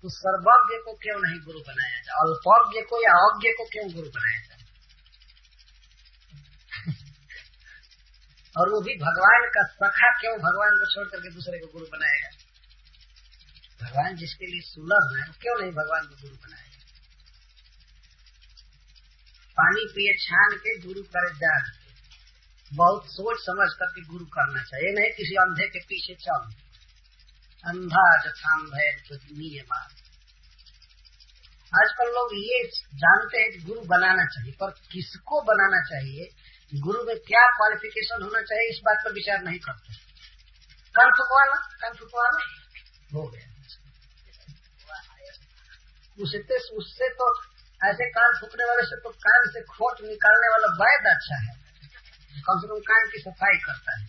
तो सर्वज्ञ को क्यों नहीं गुरु बनाया जाए? अल्पज्ञ को या अज्ञ को क्यों गुरु बनाया जाए? और वो भी भगवान का सखा क्यों भगवान को छोड़ करके दूसरे को गुरु बनाएगा? भगवान जिसके लिए सुलभ है क्यों नहीं भगवान को गुरु बनाएगा? पानी पिए छान के गुरु करे जान के, बहुत सोच समझ करके गुरु करना चाहिए, नहीं किसी अंधे के पीछे चल। अंधा जथाम भय नियमा। आजकल लोग ये जानते हैं कि गुरु बनाना चाहिए, पर किसको बनाना चाहिए, गुरु में क्या क्वालिफिकेशन होना चाहिए, इस बात पर विचार नहीं करते। कान फुकवाना हो गया। उससे तो ऐसे कान फूकने वाले से तो कान से खोट निकालने वाला वैद्य अच्छा है, कम से कम कान की सफाई करता है।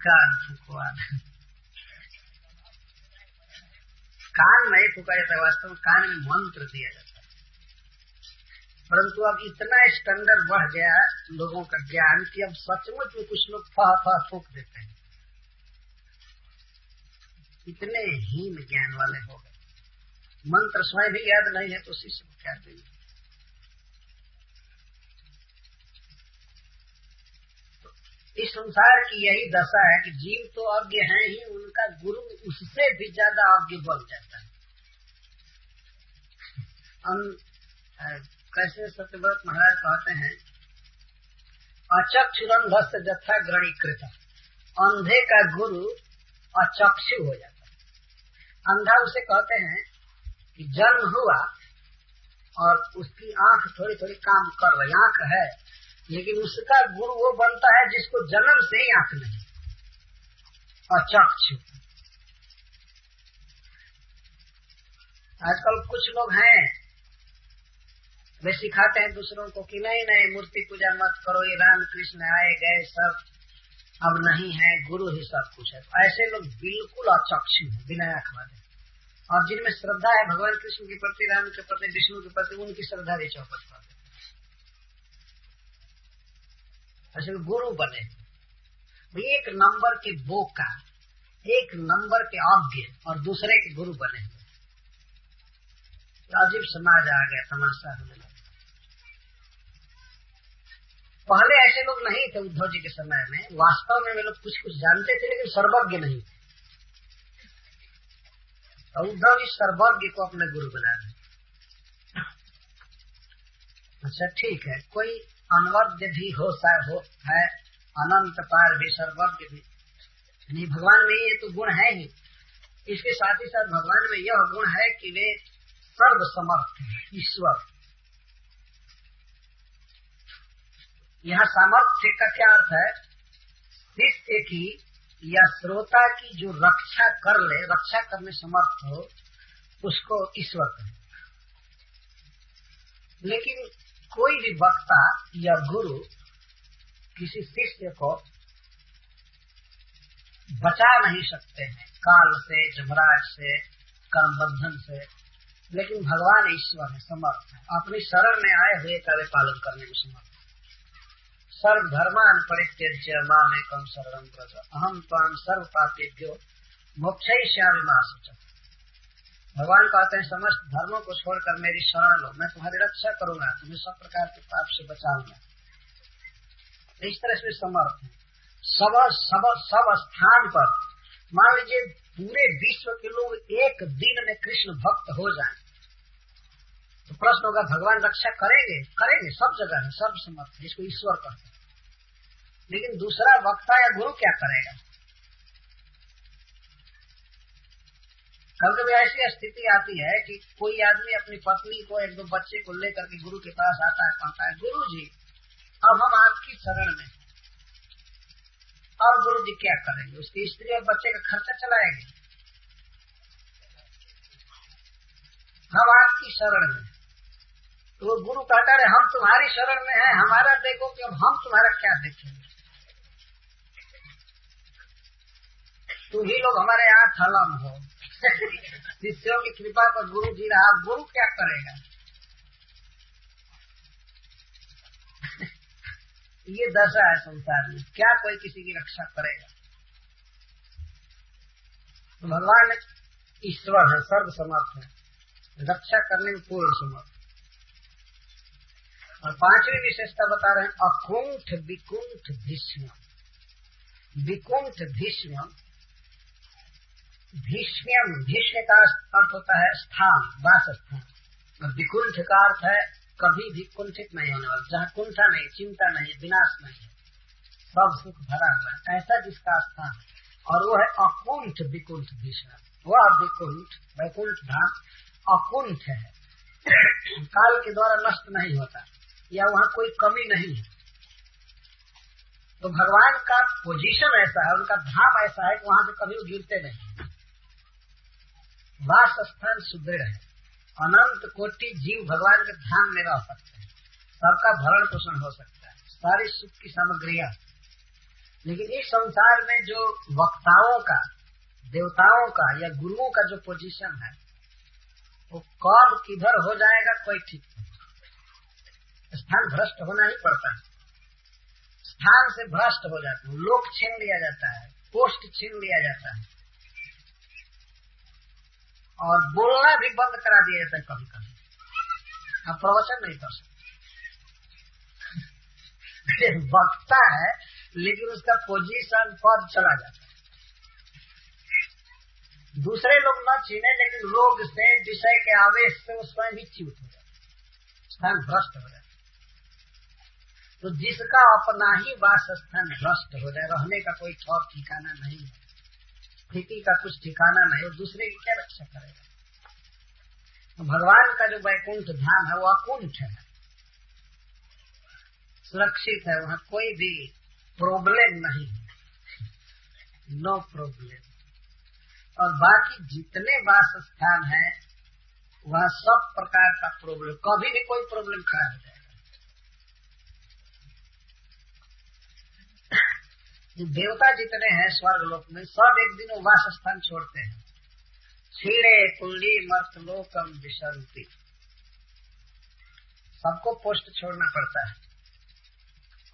कान फुकवाना, कान नहीं फूका जाता, वास्तव में कान में मंत्र दिया जाता है। परंतु अब इतना स्टैंडर्ड बढ़ गया लोगों का ज्ञान कि अब सचमुच में कुछ लोग फह फूक देते हैं। इतने हीन ज्ञान वाले हो गए, मंत्र स्वयं भी याद नहीं है तो शिष्य को क्या देंगे? इस संसार की यही दशा है कि जीव तो अज्ञ हैं ही, उनका गुरु उससे भी ज्यादा अज्ञ बन जाता है। कैसे सत्यव्रत महाराज कहते हैं, अचक्षुरंधस्य जथा ग्रणीकृत, अंधे का गुरु अचक्षु हो जाता है। अंधा उसे कहते हैं कि जन्म हुआ और उसकी आंख थोड़ी थोड़ी काम कर रही, आंख है, लेकिन उसका गुरु वो बनता है जिसको जन्म से ही आंख नहीं, अचक्षु। आजकल कुछ लोग हैं वे सिखाते हैं दूसरों को कि नहीं नहीं मूर्ति पूजा मत करो, ये राम कृष्ण आए गए सब अब नहीं है, गुरु ही सब कुछ है। ऐसे लोग बिल्कुल अचक्षु है, बिना आंख वाले। और जिनमें श्रद्धा है भगवान कृष्ण के प्रति, राम के प्रति, विष्णु के प्रति, उनकी श्रद्धा भी चौपट कर देते। ऐसे गुरु बने एक नंबर के बोका, एक नंबर के अज्ञ और दूसरे के गुरु बने। अजीब समाज आ गया, तमाशा होने लगा। पहले ऐसे लोग नहीं थे उद्धव जी के समय में, वास्तव में वे लोग कुछ कुछ जानते थे लेकिन सर्वज्ञ नहीं थे। और उद्धव जी सर्वज्ञ को अपने गुरु बना रहे। अच्छा ठीक है, कोई अनवद्य भी हो है, अनंत पार भी, सर्वज्ञ भी नहीं। भगवान में ये तो गुण है ही, इसके साथ ही साथ भगवान में यह गुण है कि वे सर्व समर्थ है, ईश्वर। यहाँ सामर्थ्य का क्या अर्थ है? शिष्य की या श्रोता की जो रक्षा कर ले, रक्षा करने समर्थ हो, उसको ईश्वर कहे। लेकिन कोई भी वक्ता या गुरु किसी शिष्य को बचा नहीं सकते हैं काल से, जमराज से, कर्म बंधन से। लेकिन भगवान ईश्वर है, समर्थ है, अपनी शरण में आए हुए का वे पालन करने में समर्थ। सर्व धर्मान परित्यज्य मामेकं शरणं व्रज, अहम त्वां सर्व पापेभ्यो मोक्षयिष्यामि मा शुचः। भगवान कहते हैं समस्त धर्मों को छोड़कर मेरी शरण लो, मैं तुम्हारी रक्षा करूंगा, तुम्हें सब प्रकार के पाप से बचाऊंगा। इस तरह से समर्थ है। सब स्थान पर मान लीजिए पूरे विश्व के लोग एक दिन में कृष्ण भक्त हो जाएं, तो प्रश्न होगा भगवान रक्षा करेंगे? करेंगे, सब जगह है, सर्व समर्थ है, इसको ईश्वर कहते हैं। लेकिन दूसरा वक्ता या गुरु क्या करेगा? कभी कभी ऐसी स्थिति आती है कि कोई आदमी अपनी पत्नी को, एक दो बच्चे को लेकर के गुरु के पास आता है, कहता है गुरु जी अब हम आपकी शरण में। अब गुरु जी क्या करेंगे? उसकी स्त्री और बच्चे का खर्चा चलाएंगे। हम आपकी शरण में। तो वो गुरु कहता है हम तुम्हारी शरण में हैं, हमारा देखो कि अब हम तुम्हारा क्या देखेंगे। तुम ही लोग हमारे यहाँ थलम हो। शिष्यों की कृपा पर गुरु जी रहा, गुरु क्या करेगा? ये दशा है संसार में, क्या कोई किसी की रक्षा करेगा? तो भगवान ईश्वर है, सर्व समर्थ है, रक्षा करने में पूर्ण समर्थ। और पांचवी विशेषता बता रहे हैं अकुंठ विकुंठ भीष्म। विकुंठ भीष्म, भीष्म भीष्म का अर्थ होता है स्थान, वास स्थान, और विकुंठ का अर्थ है कभी भी कुंठित नहीं होने वाला, जहाँ कुंठा नहीं, चिंता नहीं, विनाश नहीं है, सब सुख भरा हुआ है, ऐसा जिसका स्थान। और वो है अकुंठ विकुंठ भीष्म। वह विकुंठ वैकुंठ धाम अकुंठ है, काल के द्वारा नष्ट नहीं होता, या वहाँ कोई कमी नहीं है। तो भगवान का पोजीशन ऐसा है, उनका धाम ऐसा है कि वहां से कभी वो गिरते नहीं, वास स्थान सुदृढ़ है। अनंत कोटि जीव भगवान के धाम में रह सकते हैं, सबका भरण पोषण हो सकता है, सारी सुख की सामग्रियां। लेकिन इस संसार में जो वक्ताओं का, देवताओं का या गुरुओं का जो पोजीशन है, वो कब किधर हो जाएगा कोई ठीक नहीं। स्थान भ्रष्ट होना ही पड़ता है, स्थान से भ्रष्ट हो जाते हैं, लोक छीन लिया जाता है, पोस्ट छीन लिया जाता है, और बोलना भी बंद करा दिया जाता है कभी कभी। अब प्रवचन नहीं कर सकते, वक्ता है लेकिन उसका पोजीशन पद चला जाता है। दूसरे लोग न छीने, लेकिन रोग से, विषय के आवेश से वो स्वयं ही च्युत हो जाता है, स्थान भ्रष्ट हो जाता है। तो जिसका अपना ही वास स्थान भ्रष्ट हो जाए, रहने का कोई ठौर ठिकाना नहीं है, स्थिति का कुछ ठिकाना नहीं, और दूसरे की क्या रक्षा करेगा। तो भगवान का जो वैकुंठ धाम है वो अकुंठ है, सुरक्षित है, वहाँ कोई भी प्रॉब्लम नहीं है, नो प्रॉब्लम। और बाकी जितने वास स्थान है वहाँ सब प्रकार का प्रॉब्लम, कभी भी कोई प्रॉब्लम खड़ा हो जाएगा। देवता जितने हैं स्वर्ग लोक में, सब एक दिन वास स्थान छोड़ते हैं। छीड़े कुंडी मर्त लोकम विशंति, सबको पोस्ट छोड़ना पड़ता है।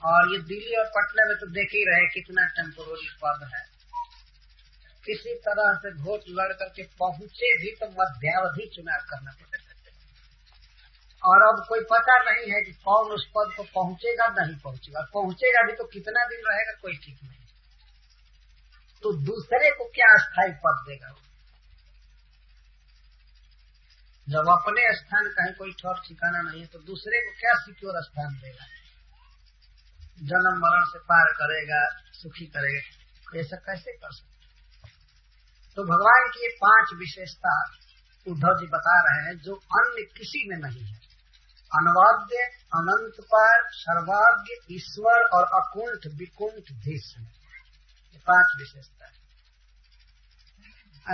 और ये दिल्ली और पटना में तो देख ही रहे कितना टेम्पोररी पद है, किसी तरह से वोट लड़ करके पहुंचे भी तो मध्यावधि चुनाव करना पड़ेगा। और अब कोई पता नहीं है कि कौन उस पद को पहुंचेगा नहीं पहुंचेगा, पहुंचेगा भी तो कितना दिन रहेगा कोई ठीक नहीं। तो दूसरे को क्या अस्थायी पद देगा? जब अपने स्थान कहीं कोई ठौर ठिकाना नहीं है तो दूसरे को क्या सिक्योर स्थान देगा? जन्म मरण से पार करेगा, सुखी करेगा, ऐसा कैसे कर सकते? तो भगवान की ये 5 विशेषता उद्धव जी बता रहे हैं जो अन्य किसी में नहीं है। अनवाद्य, अनंत पार, सर्वाज्ञ, ईश्वर और अकुंठ विकुंठ भीष्म, ये 5 विशेषता है।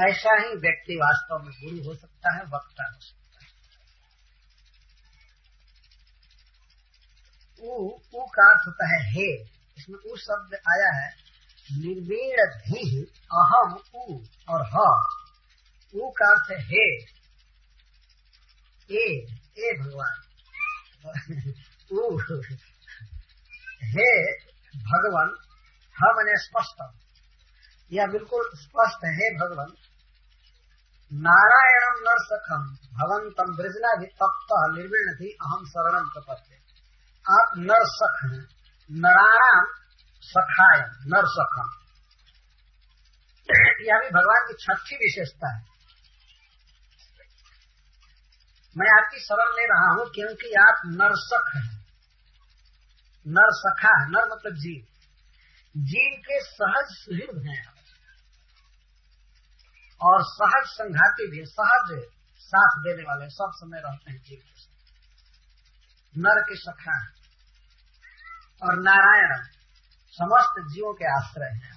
ऐसा ही व्यक्ति वास्तव में गुरु हो सकता है, वक्ता हो सकता है। ऊ का अर्थ होता है हे, इसमें ऊ शब्द आया है निर्वीण धी अहम ऊ और ह। ऊ का अर्थ है हे, ए भगवान ऊ हे भगवान, ह माने स्पष्ट, यह बिल्कुल स्पष्ट है, हे भगवान। नारायणम नरसखम भवंतम वृजना भी तप्त निर्वीण थी अहम शरणम प्रपत्ते। आप नरसख हैं, नराणाम सखाय नरसखम, यह भी भगवान की 6ठी विशेषता है। मैं आपकी शरण ले रहा हूं क्योंकि आप नरसख हैं, नरसखा है, नर मतलब जीव, जीव के सहज सुहृद हैं और सहज संघाती भी, सहज साथ देने वाले, सब समय रहते हैं जीव के साथ, नर के सखा है। और नारायण समस्त जीवों के आश्रय हैं।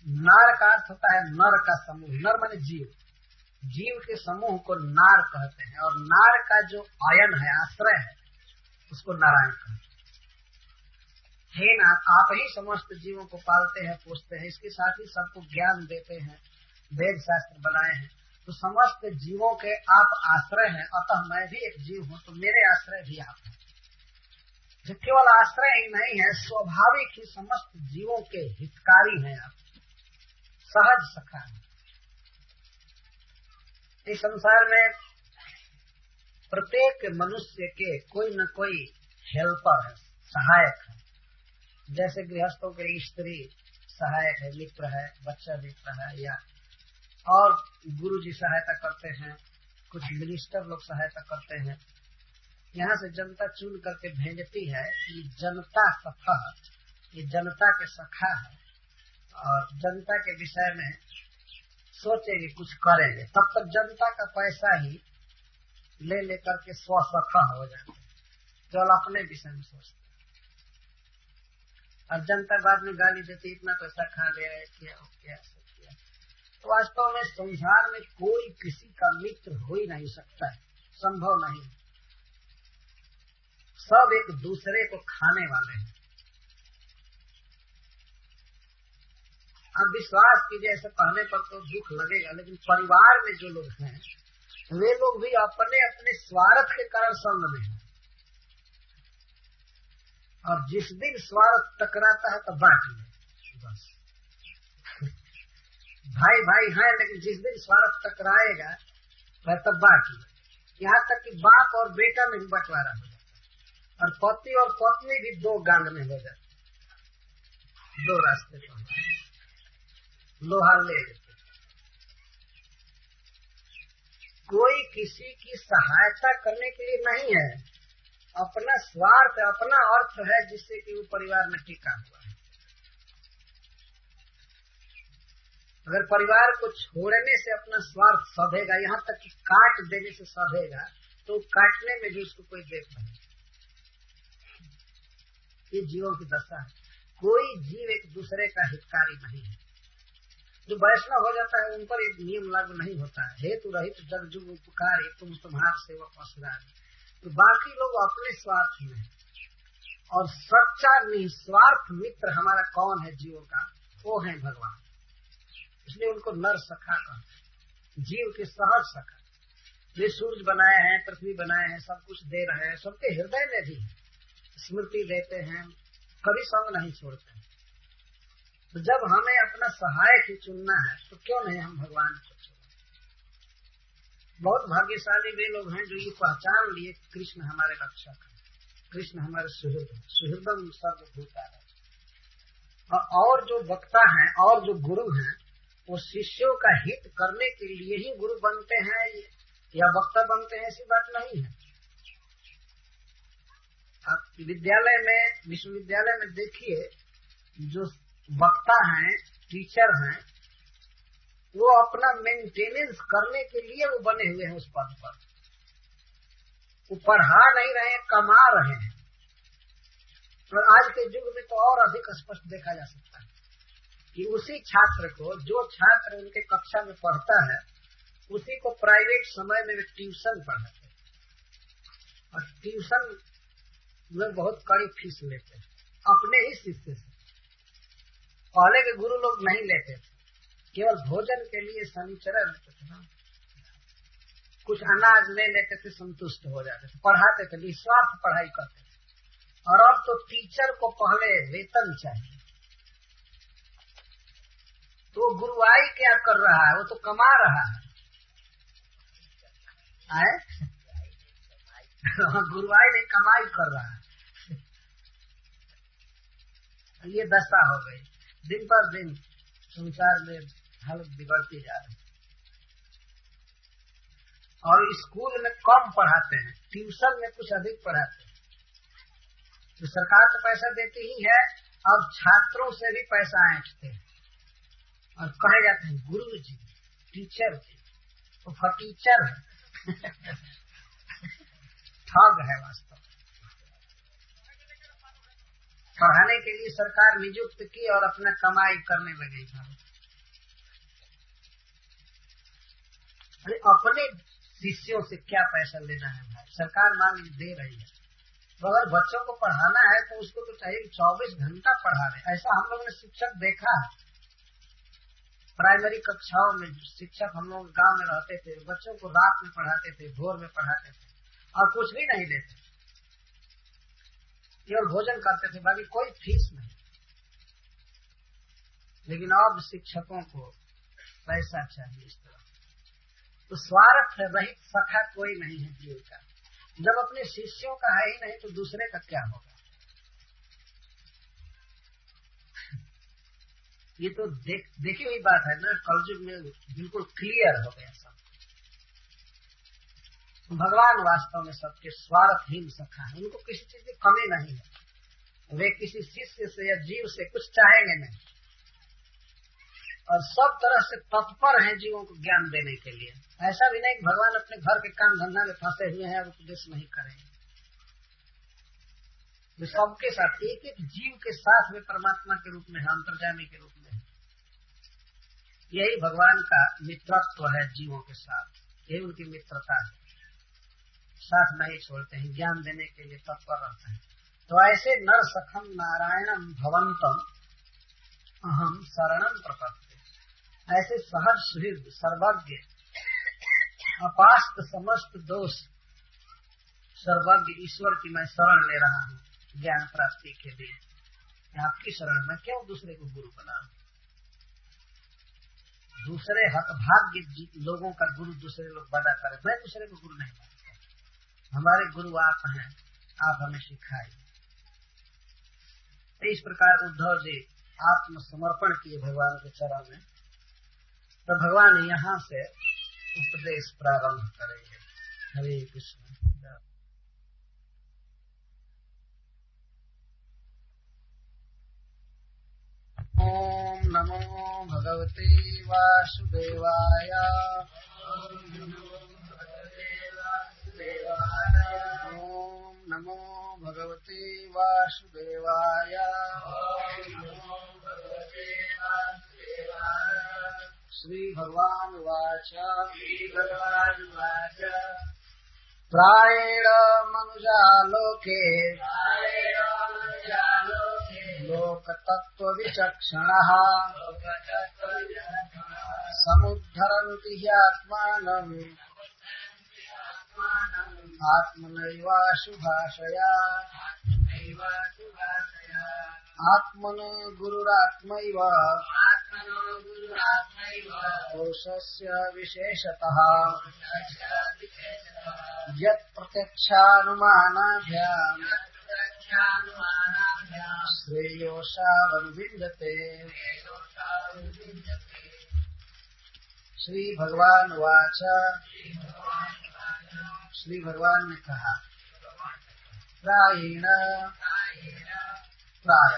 नार का अर्थ होता है नर का समूह, नर माने जीव, जीव के समूह को नार कहते हैं। और नार का जो आयन है, आश्रय है, उसको नारायण कहते हैं। हे नाथ, आप ही समस्त जीवों को पालते हैं, पोषते हैं, इसके साथ ही सबको ज्ञान देते हैं, वेद शास्त्र बनाए हैं, तो समस्त जीवों के आप आश्रय हैं। अतः मैं भी एक जीव हूं, तो मेरे आश्रय भी आप हैं। जो केवल आश्रय ही नहीं है, स्वाभाविक ही समस्त जीवों के हितकारी हैं आप, सहज सखा है। इस संसार में प्रत्येक मनुष्य के कोई न कोई हेल्पर है, सहायक है। जैसे गृहस्थों के लिए स्त्री सहायक है, मित्र है, बच्चा मित्र है, या और गुरु जी सहायता करते हैं, कुछ मिनिस्टर लोग सहायता करते हैं। यहाँ से जनता चुन करके भेजती है कि जनता सखा, ये जनता के सखा है और जनता के विषय में सोचेंगे, कुछ करेंगे। तब तक जनता का पैसा ही ले लेकर के स्वसखा हो जाते हैं, केवल अपने विषय में सोचते हैं। और जनता बाद में गाली देती, इतना पैसा खा गया है, क्या हो गया, सब किया। तो वास्तव में संसार में कोई किसी का मित्र हो ही नहीं सकता है, संभव नहीं। सब एक दूसरे को खाने वाले हैं। अब विश्वास कीजिए, ऐसे कहने पर तो दुख लगेगा, लेकिन परिवार में जो लोग हैं वे लोग भी अपने अपने स्वार्थ के कारण संग में हैं। और जिस दिन स्वार्थ टकराता है तो बांट ले, बस। भाई भाई हैं, लेकिन जिस दिन स्वार्थ टकराएगा वह तब बांट ले। यहाँ तक कि बाप और बेटा में भी बंटवारा हो जाता है, और पति और पत्नी भी दो गांग में हो जाते, दो रास्ते पर लोहा ले लेते। कोई किसी की सहायता करने के लिए नहीं है, अपना स्वार्थ, अपना अर्थ है जिससे कि वो परिवार में टिका हुआ है। अगर परिवार को छोड़ने से अपना स्वार्थ सधेगा, यहाँ तक कि काट देने से सधेगा, तो काटने में भी उसको कोई देख नहीं। ये जीवों की दशा है। कोई जीव एक दूसरे का हितकारी नहीं है। जो वैष्णव हो जाता है उन पर एक नियम लागू नहीं होता है, हेतु रहित जग जुग उपकारी, तुम तुम्हार सेवक असुरारी। तो बाकी लोग अपने स्वार्थ में हैं, और सच्चा निस्वार्थ मित्र हमारा कौन है जीवों का, वो है भगवान। इसलिए उनको नर सखा कहते, जीव के सहज सखा। वे सूरज बनाए हैं, पृथ्वी बनाए हैं, सब कुछ दे रहे हैं, सबके हृदय में भी स्मृति देते हैं, कभी संग नहीं छोड़ते हैं। तो जब हमें अपना सहायक ही चुनना है तो क्यों नहीं हम भगवान को चुने। बहुत भाग्यशाली वे लोग हैं जो ये पहचान लिए कृष्ण हमारे रक्षक है, कृष्ण हमारे सुहृद, सुहृदम सर्वभूता है। और जो वक्ता हैं और जो गुरु हैं वो शिष्यों का हित करने के लिए ही गुरु बनते हैं या वक्ता बनते हैं, ऐसी बात नहीं है। आप विद्यालय में, विश्वविद्यालय में देखिए, जो वक्ता हैं, टीचर हैं, वो अपना मेंटेनेंस करने के लिए वो बने हुए हैं उस पद पर। वो पढ़ा नहीं रहे, कमा रहे हैं। और आज के युग में तो और अधिक स्पष्ट देखा जा सकता है कि उसी छात्र को, जो छात्र उनके कक्षा में पढ़ता है, उसी को प्राइवेट समय में वे ट्यूशन पढ़ाते हैं, और ट्यूशन में बहुत कड़ी फीस लेते हैं अपने ही शिष्य से। पहले के गुरु लोग नहीं लेते थे, केवल भोजन के लिए शनिचर लेते थे ना, कुछ अनाज ले लेते थे, संतुष्ट हो जाते थे, पढ़ाते थे, निस्वार्थ पढ़ाई करते थे। और अब तो टीचर को पहले वेतन चाहिए। तो गुरुआई क्या कर रहा है, वो तो कमा रहा है। गुरुआई नहीं, कमाई कर रहा है। ये दशा हो गई। दिन पर दिन संसार में हालत बिगड़ती जा रही है। और स्कूल में कम पढ़ाते हैं, ट्यूशन में कुछ अधिक पढ़ाते हैं। तो सरकार तो पैसा देती ही है, अब छात्रों से भी पैसा ऐंठते हैं और कहे जाते हैं गुरु जी, टीचर जी, तो फटीचर है। ठग है वास्तव। पढ़ाने के लिए सरकार नियुक्त की और अपना कमाई करने लगी। अरे अपने शिष्यों से क्या पैसा लेना है भाई, सरकार मान दे रही है। तो अगर बच्चों को पढ़ाना है तो उसको तो चाहिए 24 घंटा पढ़ा रहे। ऐसा हम लोगों ने शिक्षक देखा है। प्राइमरी कक्षाओं में शिक्षक हम लोग गांव में रहते थे, बच्चों को रात में पढ़ाते थे, भोर में पढ़ाते थे, और कुछ भी नहीं लेते, केवल भोजन करते थे, बाकी कोई फीस नहीं। लेकिन अब शिक्षकों को पैसा चाहिए इस तरह। तो स्वार्थ रहित सखा कोई नहीं है जीव का। जब अपने शिष्यों का है ही नहीं तो दूसरे का क्या होगा। ये तो देखी हुई बात है ना, कलयुग में बिल्कुल क्लियर हो गया सब। भगवान वास्तव में सबके स्वार्थहीन सखा है, उनको किसी चीज की कमी नहीं है। वे किसी शिष्य से या जीव से कुछ चाहेंगे नहीं और सब तरह से तत्पर हैं जीवों को ज्ञान देने के लिए। ऐसा भी नहीं कि भगवान अपने घर के काम धंधा में फंसे हुए हैं और उपदेश नहीं करेंगे। वे सबके साथ एक एक जीव के साथ वे परमात्मा के रूप में है, अंतर्यामी के रूप में है। यही भगवान का मित्रत्व है जीवों के साथ, यही उनकी मित्रता है। साथ नहीं छोड़ते हैं, ज्ञान देने के लिए तत्पर रहते हैं। तो ऐसे नर सखम नारायणम भवंतम अहम शरणम प्रपत्ति, ऐसे सहज सुहृद सर्वज्ञ अपास्त समस्त दोष सर्वज्ञ ईश्वर की मैं शरण ले रहा हूँ ज्ञान प्राप्ति के लिए। आपकी शरण में क्यों दूसरे को गुरु बनाऊं। दूसरे हतभाग्य लोगों का गुरु दूसरे लोग बना करे, मैं दूसरे को गुरु नहीं मानता। हमारे गुरु आप हैं, आप हमें सिखाइए। इस प्रकार उद्धव जी आत्मसमर्पण किए भगवान के चरण में। तो भगवान यहाँ से उपदेश प्रारंभ करेंगे। हरे कृष्ण। ओम नमो भगवते वासुदेवाय। ओम नमो भगवते वासुदेवाय। श्री भगवान वाच। प्रायेण मनुजा लोके लोकतत्त्व विचक्षणः समुद्धरन्ति ह्यात्मानम् आत्मनैवाशुभाषया। आत्मनो गुरुरात्मैव पुरुषस्य विशेषतः यत् प्रत्यक्षानुमानाभ्याम् श्रेयोषावनुविन्दते। श्री भगवान वाच। श्री भगवान ने कहा प्रायेण प्राय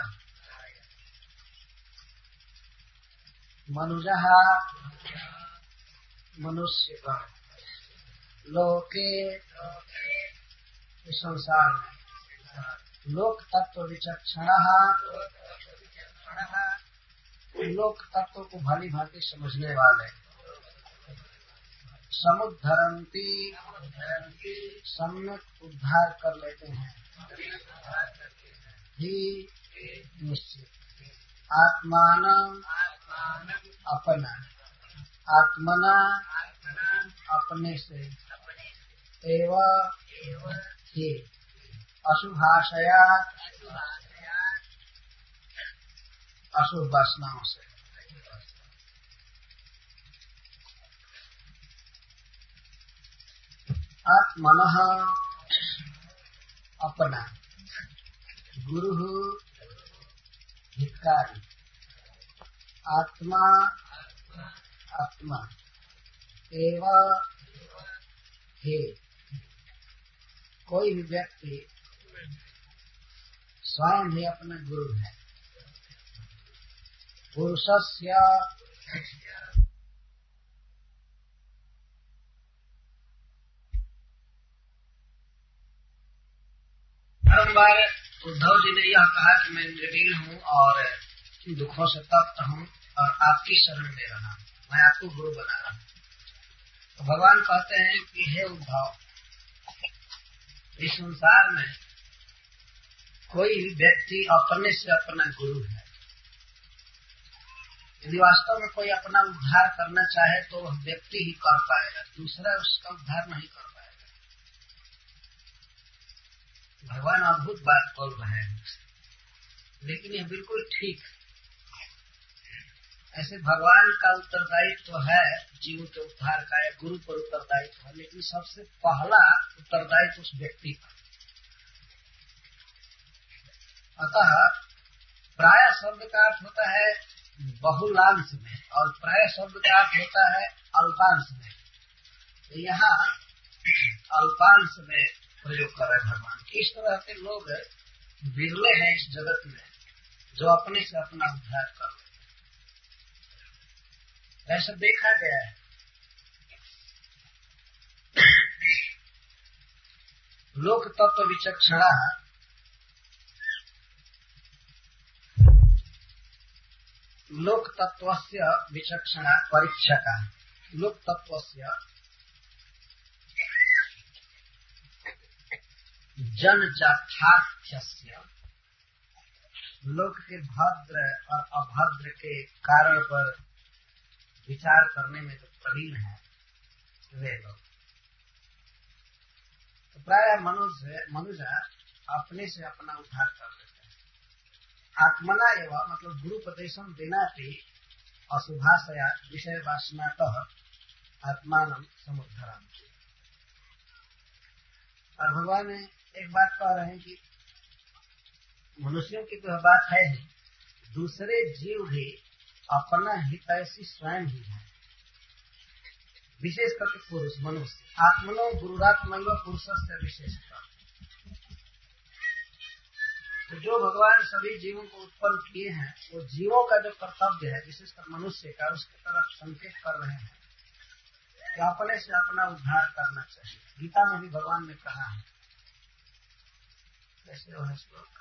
मनुजः मनुष्य लोके संसार में लोक तत्व विचक्षण लोक तत्व को भली भांति समझने वाले समुद्धरंती सम्यक उद्धार कर लेते हैं ही निश्चित। आत्मान अपना आत्मना अपने से एवं ही अशुभाषया अशुभ वासनाओं से। आत्मनः अपना गुरु हितकारी आत्मा आत्मा एवं हे कोई भी व्यक्ति स्वयं ही अपना गुरु है। पुरुषस्य बारंबार उद्धव जी ने यह कहा कि मैं निर्वीण हूँ और दुखों से तप्त हूँ और आपकी शरण ले रहा हूँ, मैं आपको गुरु बना रहा हूँ। तो भगवान कहते हैं कि हे उद्धव, इस संसार में कोई व्यक्ति अपने से अपना गुरु है। यदि वास्तव में कोई अपना उद्धार करना चाहे तो वह व्यक्ति ही कर पाएगा, दूसरा उसका उद्धार नहीं कर पाएगा। भगवान अद्भुत बात बोल रहे हैं, लेकिन यह बिल्कुल ठीक है। ऐसे भगवान का उत्तरदायित्व तो है जीव के उद्धार का, या गुरु पर उत्तरदायित्व है, लेकिन सबसे पहला उत्तरदायित्व उस व्यक्ति का। अतः प्राय शब्द का अर्थ होता है बहुलांश में, और प्राय शब्द का अर्थ होता है अल्पांश में। तो यहाँ अल्पांश में प्रयोग कर रहे भगवान। इस तरह के लोग बिरले हैं इस जगत में जो अपने से अपना उद्धार कर लेते हैं। ऐसा देखा गया है। लोक तत्व विचक्षणा, लोक तत्वस्य विचक्षणा परीक्षका, लोक तत्वस्य जन जाथार्थ्यस्य, लोक के भद्र और अभद्र के कारण पर विचार करने में जो प्रवीण है वे लोग। तो प्राय मनुष्य अपने से अपना उद्धार कर लेते हैं। आत्मना एवं मतलब गुरुपदेशम देनापि अशुभाशया विषय वासनातः आत्मानं समुद्धरन्ति। और भगवान एक बात कह रहे हैं कि मनुष्यों की तो बात है ही, दूसरे जीव भी अपना हितैषी स्वयं ही है, विशेष करके पुरुष मनुष्य। आत्मनो गुरुरात्मैव पुरुषस्य विशेषता। तो जो भगवान सभी जीवों को उत्पन्न किए हैं, वो जीवों का जो कर्तव्य है विशेषकर मनुष्य का, उसकी तरफ संकेत कर रहे हैं कि अपने से अपना उद्धार करना चाहिए। गीता में भी भगवान ने कहा है, ऐसे है श्लोक,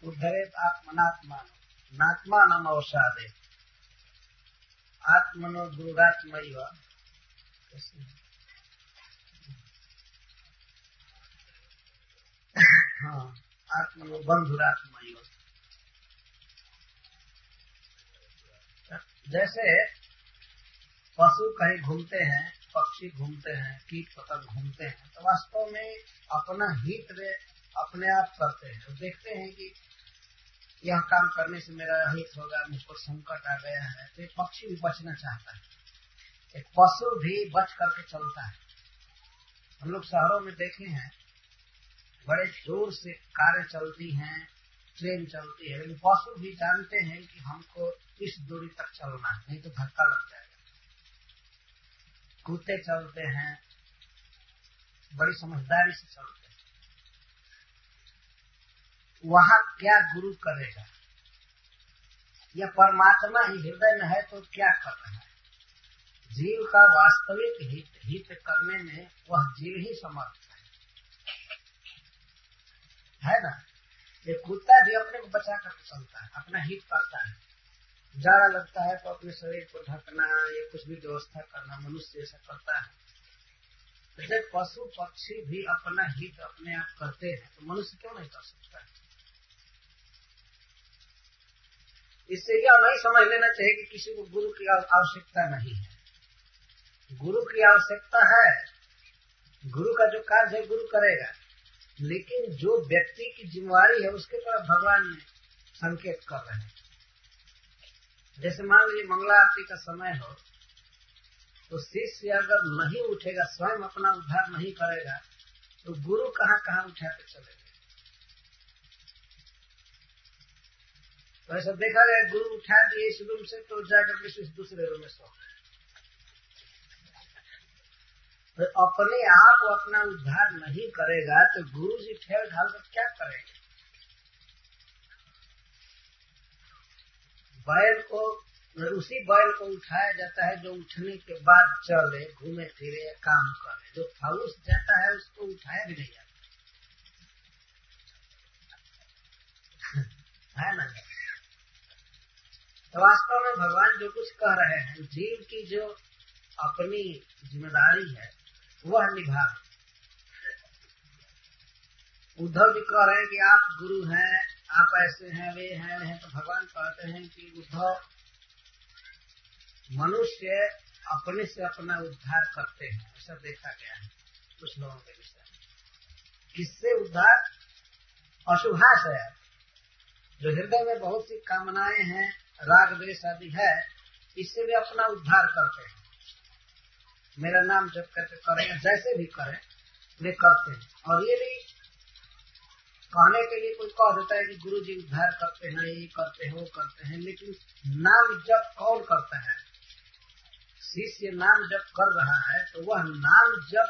उद्धरेत आत्मनात्मान नात्मानम अवसादे आत्मनो गुरुरात्मैव। हाँ, आत्मनो बंधुरात्मैव। जैसे पशु कहीं घूमते हैं, पक्षी घूमते हैं, कीट पतंग घूमते हैं, तो वास्तव में अपना हित वे अपने आप करते हैं। तो देखते हैं कि यह काम करने से मेरा हित होगा, मुझको संकट आ गया है, तो एक पक्षी भी बचना चाहता है, एक पशु भी बच करके चलता है। हम लोग शहरों में देखे हैं बड़े जोर से कारें चलती हैं, ट्रेन चलती है, लेकिन पशु भी जानते हैं कि हमको इस दूरी तक चलना है, नहीं तो धक्का लग जाएगा। कुत्ते चलते हैं, बड़ी समझदारी से चलते हैं। वहां क्या गुरु करेगा? या परमात्मा ही हृदय में है तो क्या कर रहा है? जीव का वास्तविक हित करने में वह जीव ही समर्थ है ना। ये कुत्ता भी अपने को बचा करके चलता है, अपना हित करता है। जाड़ा लगता है तो अपने शरीर को ढकना, ये कुछ भी व्यवस्था करना, मनुष्य ऐसा करता है। जैसे पशु पक्षी भी अपना हित अपने आप करते हैं, तो मनुष्य क्यों नहीं कर सकता है? इससे यह नहीं समझ लेना चाहिए कि किसी को गुरु की आवश्यकता नहीं है। गुरु की आवश्यकता है, गुरु का जो कार्य है गुरु करेगा, लेकिन जो व्यक्ति की जिम्मेवारी है उसके तरफ भगवान ने संकेत कर रहे हैं। जैसे मान लीजिए मंगला आरती का समय हो, तो शिष्य अगर नहीं उठेगा, स्वयं अपना उद्धार नहीं करेगा, तो गुरु कहाँ कहाँ उठा के चलेगा। तो ऐसा देखा गया, गुरु उठा दिए इस रूम से तो जाकर के दूसरे रूम में सो। तो अपने आप वो अपना उद्धार नहीं करेगा तो गुरु जी ठेल ढाल कर क्या करेंगे? बैल को, उसी बैल को उठाया जाता है जो उठने के बाद चले, घूमे फिरे, काम करे। जो फलूस जाता है उसको उठाया भी नहीं जाता है ना। तो वास्तव में भगवान जो कुछ कह रहे हैं, जीव की जो अपनी जिम्मेदारी है वह निभा। उद्धव जी कह रहे हैं कि आप गुरु हैं, आप ऐसे हैं, वे हैं, तो भगवान कहते हैं कि उद्धव, मनुष्य अपने से अपना उद्धार करते हैं, ऐसा देखा गया है कुछ लोगों के विषय में। किससे उद्धार? अशुभाशय, जो हृदय में बहुत सी कामनाएं हैं, राग द्वेष आदि है, इससे भी अपना उद्धार करते हैं। मेरा नाम जप करके करेंगे, जैसे भी करें वे करते हैं। और ये भी कहने के लिए कोई कह देता है कि गुरु जी उद्धार करते हैं, ये करते हैं, वो करते हैं, लेकिन नाम जप कौन करता है? शिष्य नाम जप कर रहा है तो वह नाम जप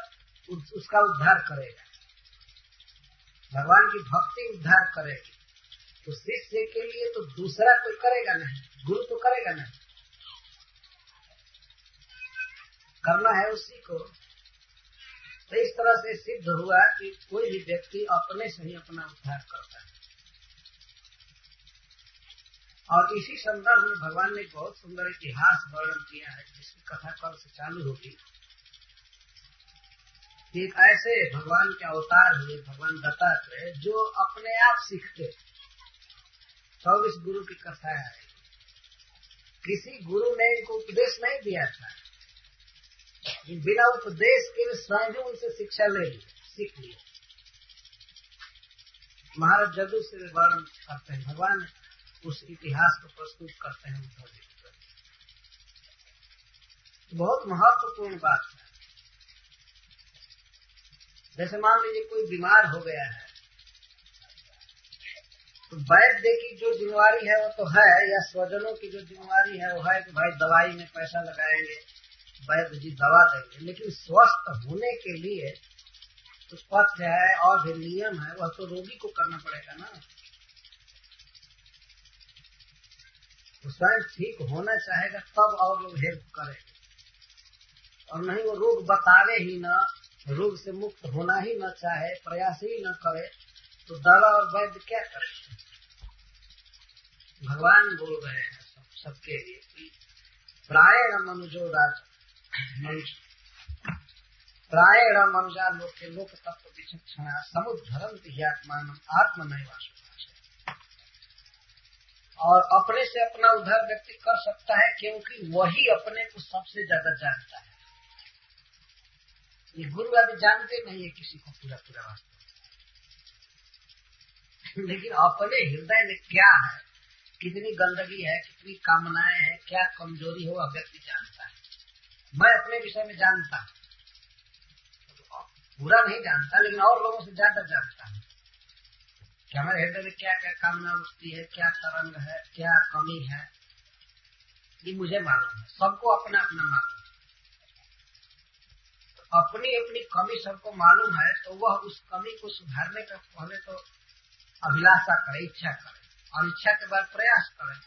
उसका उद्धार करेगा। भगवान की भक्ति उद्धार करेगी। तो शिष्य के लिए तो दूसरा कोई करेगा नहीं, गुरु तो करेगा नहीं, करना है उसी को। तो इस तरह से सिद्ध हुआ कि कोई भी व्यक्ति अपने से ही अपना उद्धार करता है। और इसी संदर्भ में भगवान ने बहुत सुंदर इतिहास वर्णन किया है, जिसकी कथा कल से चालू होगी। एक ऐसे भगवान के अवतार हुए, भगवान दत्तात्रेय, जो अपने आप सीखते। 24 गुरु की कथा है। किसी गुरु ने इनको उपदेश नहीं दिया था, बिना उपदेश के स्वयं उनसे शिक्षा ले ली, सीख लिया। महाराज जदू से वर्णन करते हैं, भगवान उस इतिहास को प्रस्तुत करते हैं। बहुत महत्वपूर्ण बात है। जैसे मान लीजिए कोई बीमार हो गया है, तो वैद्य की जो जिम्मेवारी है वो तो है, या स्वजनों की जो जिम्मेवारी है वो है कि भाई दवाई में पैसा लगाएंगे, वैद्य जी दवा देंगे, लेकिन स्वस्थ होने के लिए कुछ पथ्य है और भी नियम है, वह तो रोगी को करना पड़ेगा ना। तो स्वयं ठीक होना चाहेगा तब और लोग हेल्प करेंगे, और नहीं वो रोग बतावे ही न, रोग से मुक्त होना ही न चाहे, प्रयास ही न करे, तो दवा और वैद्य क्या करेंगे? भगवान बोल रहे हैं सबके लिए, प्रायण मनुजो राज प्रायण मनुजा लोक के लोक तत्व विचक्षणा समुद्धरम आत्मान आत्मनैवासु। और अपने से अपना उद्धार व्यक्ति कर सकता है, क्योंकि वही अपने को सबसे ज्यादा जानता है। ये गुरु आदि जानते नहीं है किसी को पूरा वास्तव, लेकिन अपने हृदय में क्या है, कितनी गंदगी है, कितनी कामनाएं हैं, क्या कमजोरी हो, व्यक्ति जानता है। मैं अपने विषय में जानता हूँ, पूरा नहीं जानता, लेकिन और लोगों से ज्यादा जानता हूँ कि हमारे हृदय में क्या क्या कामना उठती है, क्या तरंग है, क्या कमी है, ये मुझे मालूम है। सबको अपना अपना मालूम है। तो अपनी अपनी कमी सबको मालूम है, तो वह उस कमी को सुधारने का पहले तो अभिलाषा करे, इच्छा करे, और इच्छा के बाद प्रयास करे।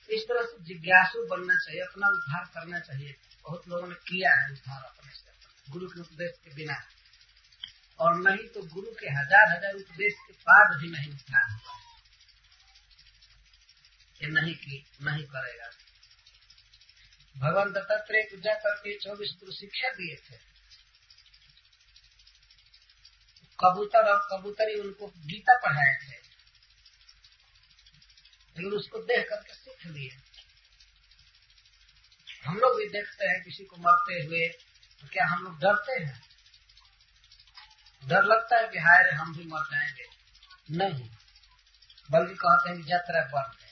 इस तरह से जिज्ञासु बनना चाहिए, अपना उद्धार करना चाहिए। बहुत लोगों ने किया है उद्धार अपने से, गुरु के उपदेश के बिना, और नहीं तो गुरु के हजार उपदेश के बाद भी नहीं उद्धार हुआ। ये नहीं करेगा। भगवान दत्तात्रेय को जाकर के 24 गुरु शिक्षा दिए थे। कबूतर और कबूतरी उनको गीता पढ़ाए थे, लेकिन उसको देख करके सीख लिए। हम लोग भी देखते हैं किसी को मरते हुए, तो क्या हम लोग डरते हैं? डर लगता है कि हाय रे हम भी मर जाएंगे? नहीं, बल्कि कहते हैं कि यात्रा बन गया।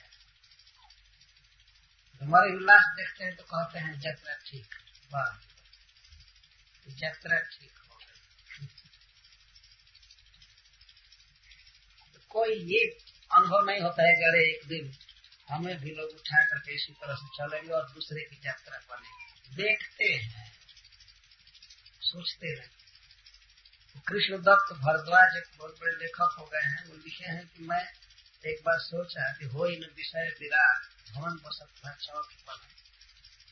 हमारे उल्लास देखते हैं तो कहते हैं यात्रा ठीक, यात्रा ठीक हो गई। कोई ये अनुभव नहीं होता है कि अरे एक दिन हमें भी लोग उठा करके इसी तरह से चलेंगे और दूसरे की यात्रा बनेगी। देखते हैं, सोचते नहीं। कृष्णदत्त भारद्वाज एक बहुत बड़े लेखक हो गए हैं, वो लिखे हैं कि मैं एक बार सोचा कि हो इन विषय विराट भवन बसत चौक पर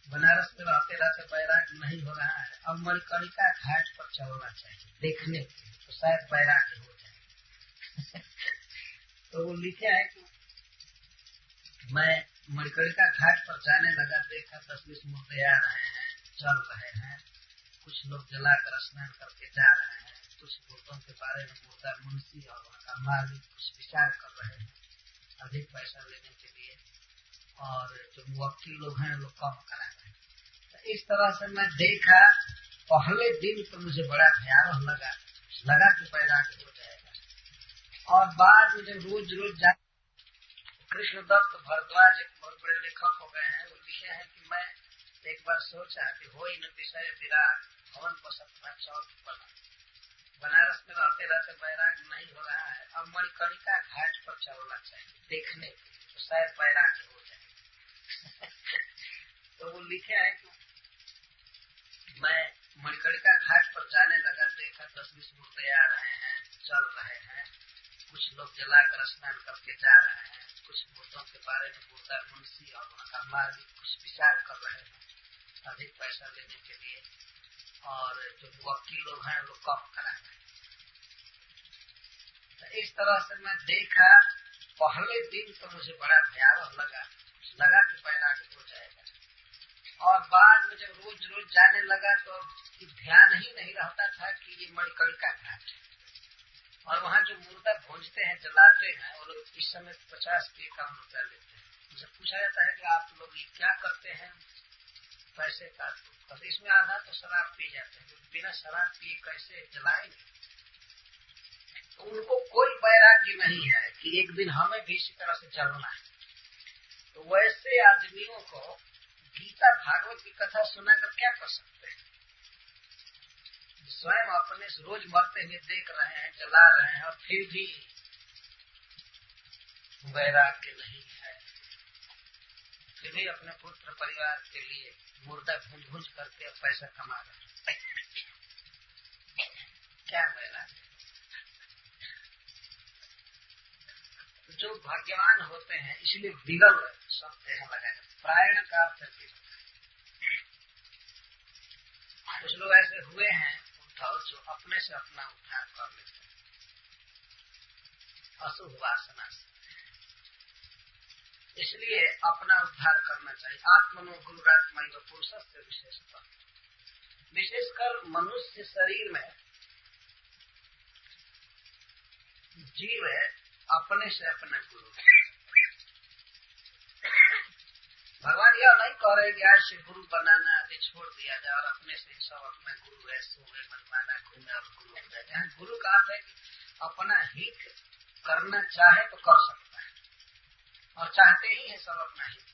बनारस में रहते रहते बैराग नहीं हो रहा है, अब मणिकर्णिका घाट पर चलना चाहिए देखने के लिए, तो शायद बैराग हो जाए। तो वो लिखे हैं कि मैं मणिकर्णिका घाट पर जाने लगा, देखा 10-20 मूर्ति आ रहे हैं, चल रहे हैं, कुछ लोग जलाकर स्नान करके जा रहे हैं, कुछ मूर्तों के बारे में मुर्दा मुंशी और वहाँ का मालिक कुछ विचार कर रहे हैं अधिक पैसा लेने के लिए, और जो मुवक्किल लोग हैं लोग कम करा रहे हैं। तो इस तरह से मैं देखा, पहले दिन तो मुझे बड़ा भयावह लगा कि बैराग हो जाएगा, और बाद में जब रोज रोज जा कृष्णदत्त भारद्वाज एक बहुत बड़े लेखक हो गए हैं, वो लिखे हैं कि मैं एक बार सोचा कि हो इन विषय विराग भवन बसतना चौक बना, बनारस में रहते रहते बैराग नहीं हो रहा है, अब मणिकर्णिका घाट पर चलना चाहिए देखने के लिए, तो शायद बैराग हो जाए। तो वो लिखे हैं कि मैं मणिकर्णिका घाट पर जाने लगा, देखा 10-20 मूर्ति आ रहे हैं, चल रहे हैं, कुछ लोग जलाकर स्नान करके जा रहे हैं, कुछ मूर्तों के बारे में मुर्दा मुंशी और वहाँ का मार्ग कुछ विचार कर रहे हैं अधिक पैसा लेने के लिए, और जो वकील लोग हैं वो कम करा रहे हैं। तो इस तरह से मैं देखा, पहले दिन तो मुझे बड़ा भयावह लगा कि बैराग हो जाएगा, और बाद में जब रोज रोज जाने लगा तो ध्यान ही नहीं रहता था कि ये मणिकर्णिका घाट है, और वहाँ जो मुर्दा भूंजते हैं, जलाते हैं, वो लोग इस समय 50 के कम रुपया लेते हैं। मुझे पूछा जाता है कि आप लोग ये क्या करते हैं पैसे का, तो इसमें आधा तो शराब पी जाते हैं, बिना शराब पिए कैसे जलाएंगे। तो उनको कोई वैराग्य नहीं है कि एक दिन हमें भी इसी तरह से जलना है। तो वैसे आदमियों को गीता भागवत की कथा सुनाकर क्या कर सकते हैं, स्वयं अपने से रोज मरते हुए देख रहे हैं, जला रहे हैं, और फिर भी वैराग्य नहीं है, फिर भी अपने पुत्र परिवार के लिए मुर्दा भूंज करके पैसा कमा रहे हैं। क्या वैराग्य। जो भाग्यवान होते हैं, इसलिए विगल शब्द यहाँ लगाए, प्रायण का अर्थ है। कुछ लोग ऐसे हुए हैं जो अपने से अपना उद्धार कर लेते हैं अशुभ वासना से, इसलिए अपना उद्धार करना चाहिए। आत्मनो गुरुरात्मा व पुरुष से विशेषकर मनुष्य शरीर में जीव है अपने से अपना गुरु है। भगवान यह नहीं कह रहे कि आज से गुरु बनाना आदि छोड़ दिया जाए और अपने से सब अपना गुरु है, सोए मनमाना घूमे और गुरु हो जाए। यहाँ गुरु का अर्थ है कि अपना हित करना चाहे तो कर सकता है, और चाहते ही है सब अपना हित।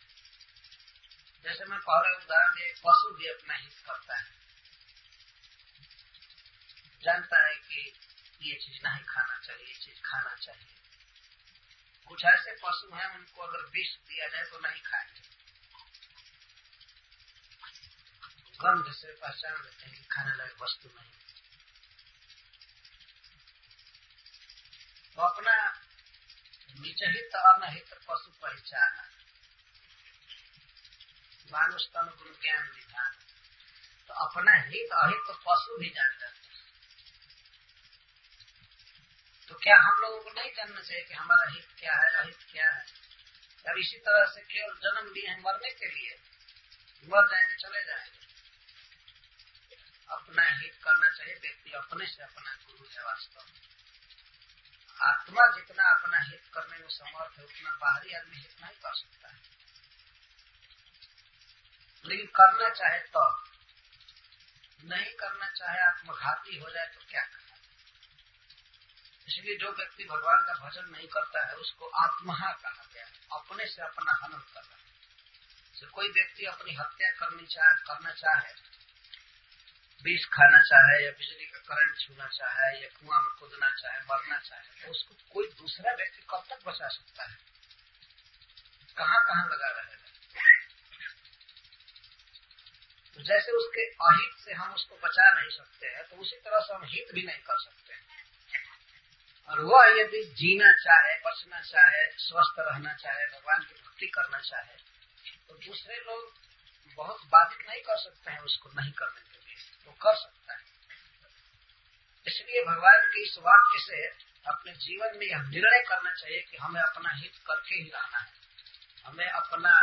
जैसे मैं पहले उदाहरण दिया, पशु भी अपना हित करता है, जानता है कि ये चीज नहीं खाना चाहिए, ये चीज खाना चाहिए। कुछ ऐसे पशु हैं उनको अगर विष दिया जाए तो नहीं खाएंगे, गंध से पहचान लेते हैं कि खाने लायक वस्तु नहीं। तो अपना निजहित अनहित पशु पहचान, मानुष तन गुरु ज्ञान विधान। तो अपना हित अहित तो पशु भी जान जाते हैं। तो क्या हम लोगों को नहीं जानना चाहिए कि हमारा हित क्या है, अहित क्या है? अब इसी तरह से केवल जन्म लिए हैं मरने के लिए, मर जाएंगे चले जाएंगे। अपना हित करना चाहिए। व्यक्ति अपने से अपना गुरु है। वास्तव में आत्मा जितना अपना हित करने में समर्थ है उतना बाहरी आदमी हित नहीं कर सकता है, लेकिन करना चाहे तो। नहीं करना चाहे आत्मघाती हो जाए तो क्या करना। इसलिए जो व्यक्ति भगवान का भजन नहीं करता है उसको आत्महा कहा गया, अपने से अपना हनन कर रहा है। कोई व्यक्ति अपनी हत्या करना चाहे, विष खाना चाहे या बिजली का करंट छूना चाहे या कुआं में कूदना चाहे, मरना चाहे, तो उसको कोई दूसरा व्यक्ति कब तक बचा सकता है? कहाँ कहाँ लगा रहेगा। तो जैसे उसके अहित से हम उसको बचा नहीं सकते हैं, तो उसी तरह से हम हित भी नहीं कर सकते हैं। और वह यदि जीना चाहे, बचना चाहे, स्वस्थ रहना चाहे, भगवान की भक्ति करना चाहे, तो दूसरे लोग बहुत बाधित नहीं कर सकते हैं उसको नहीं करने के लिए, तो कर सकता है। इसलिए भगवान के इस वाक्य से अपने जीवन में यह निर्णय करना चाहिए कि हमें अपना हित करके ही रहना है, हमें अपना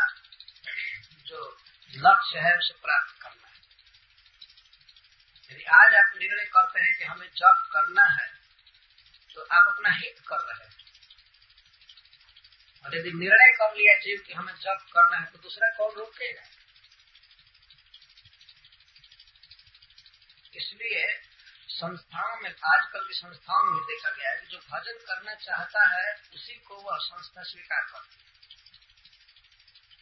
जो लक्ष्य है उसे प्राप्त करना है। यदि आज आप निर्णय करते हैं कि हमें जप करना है तो आप अपना हित कर रहे हैं, और यदि निर्णय कर लिया जीव कि हमें जप करना है तो दूसरा कौन रोकेगा। इसलिए संस्थाओं में, आजकल की संस्थाओं में देखा गया है कि जो भजन करना चाहता है उसी को वह संस्था स्वीकार करती है।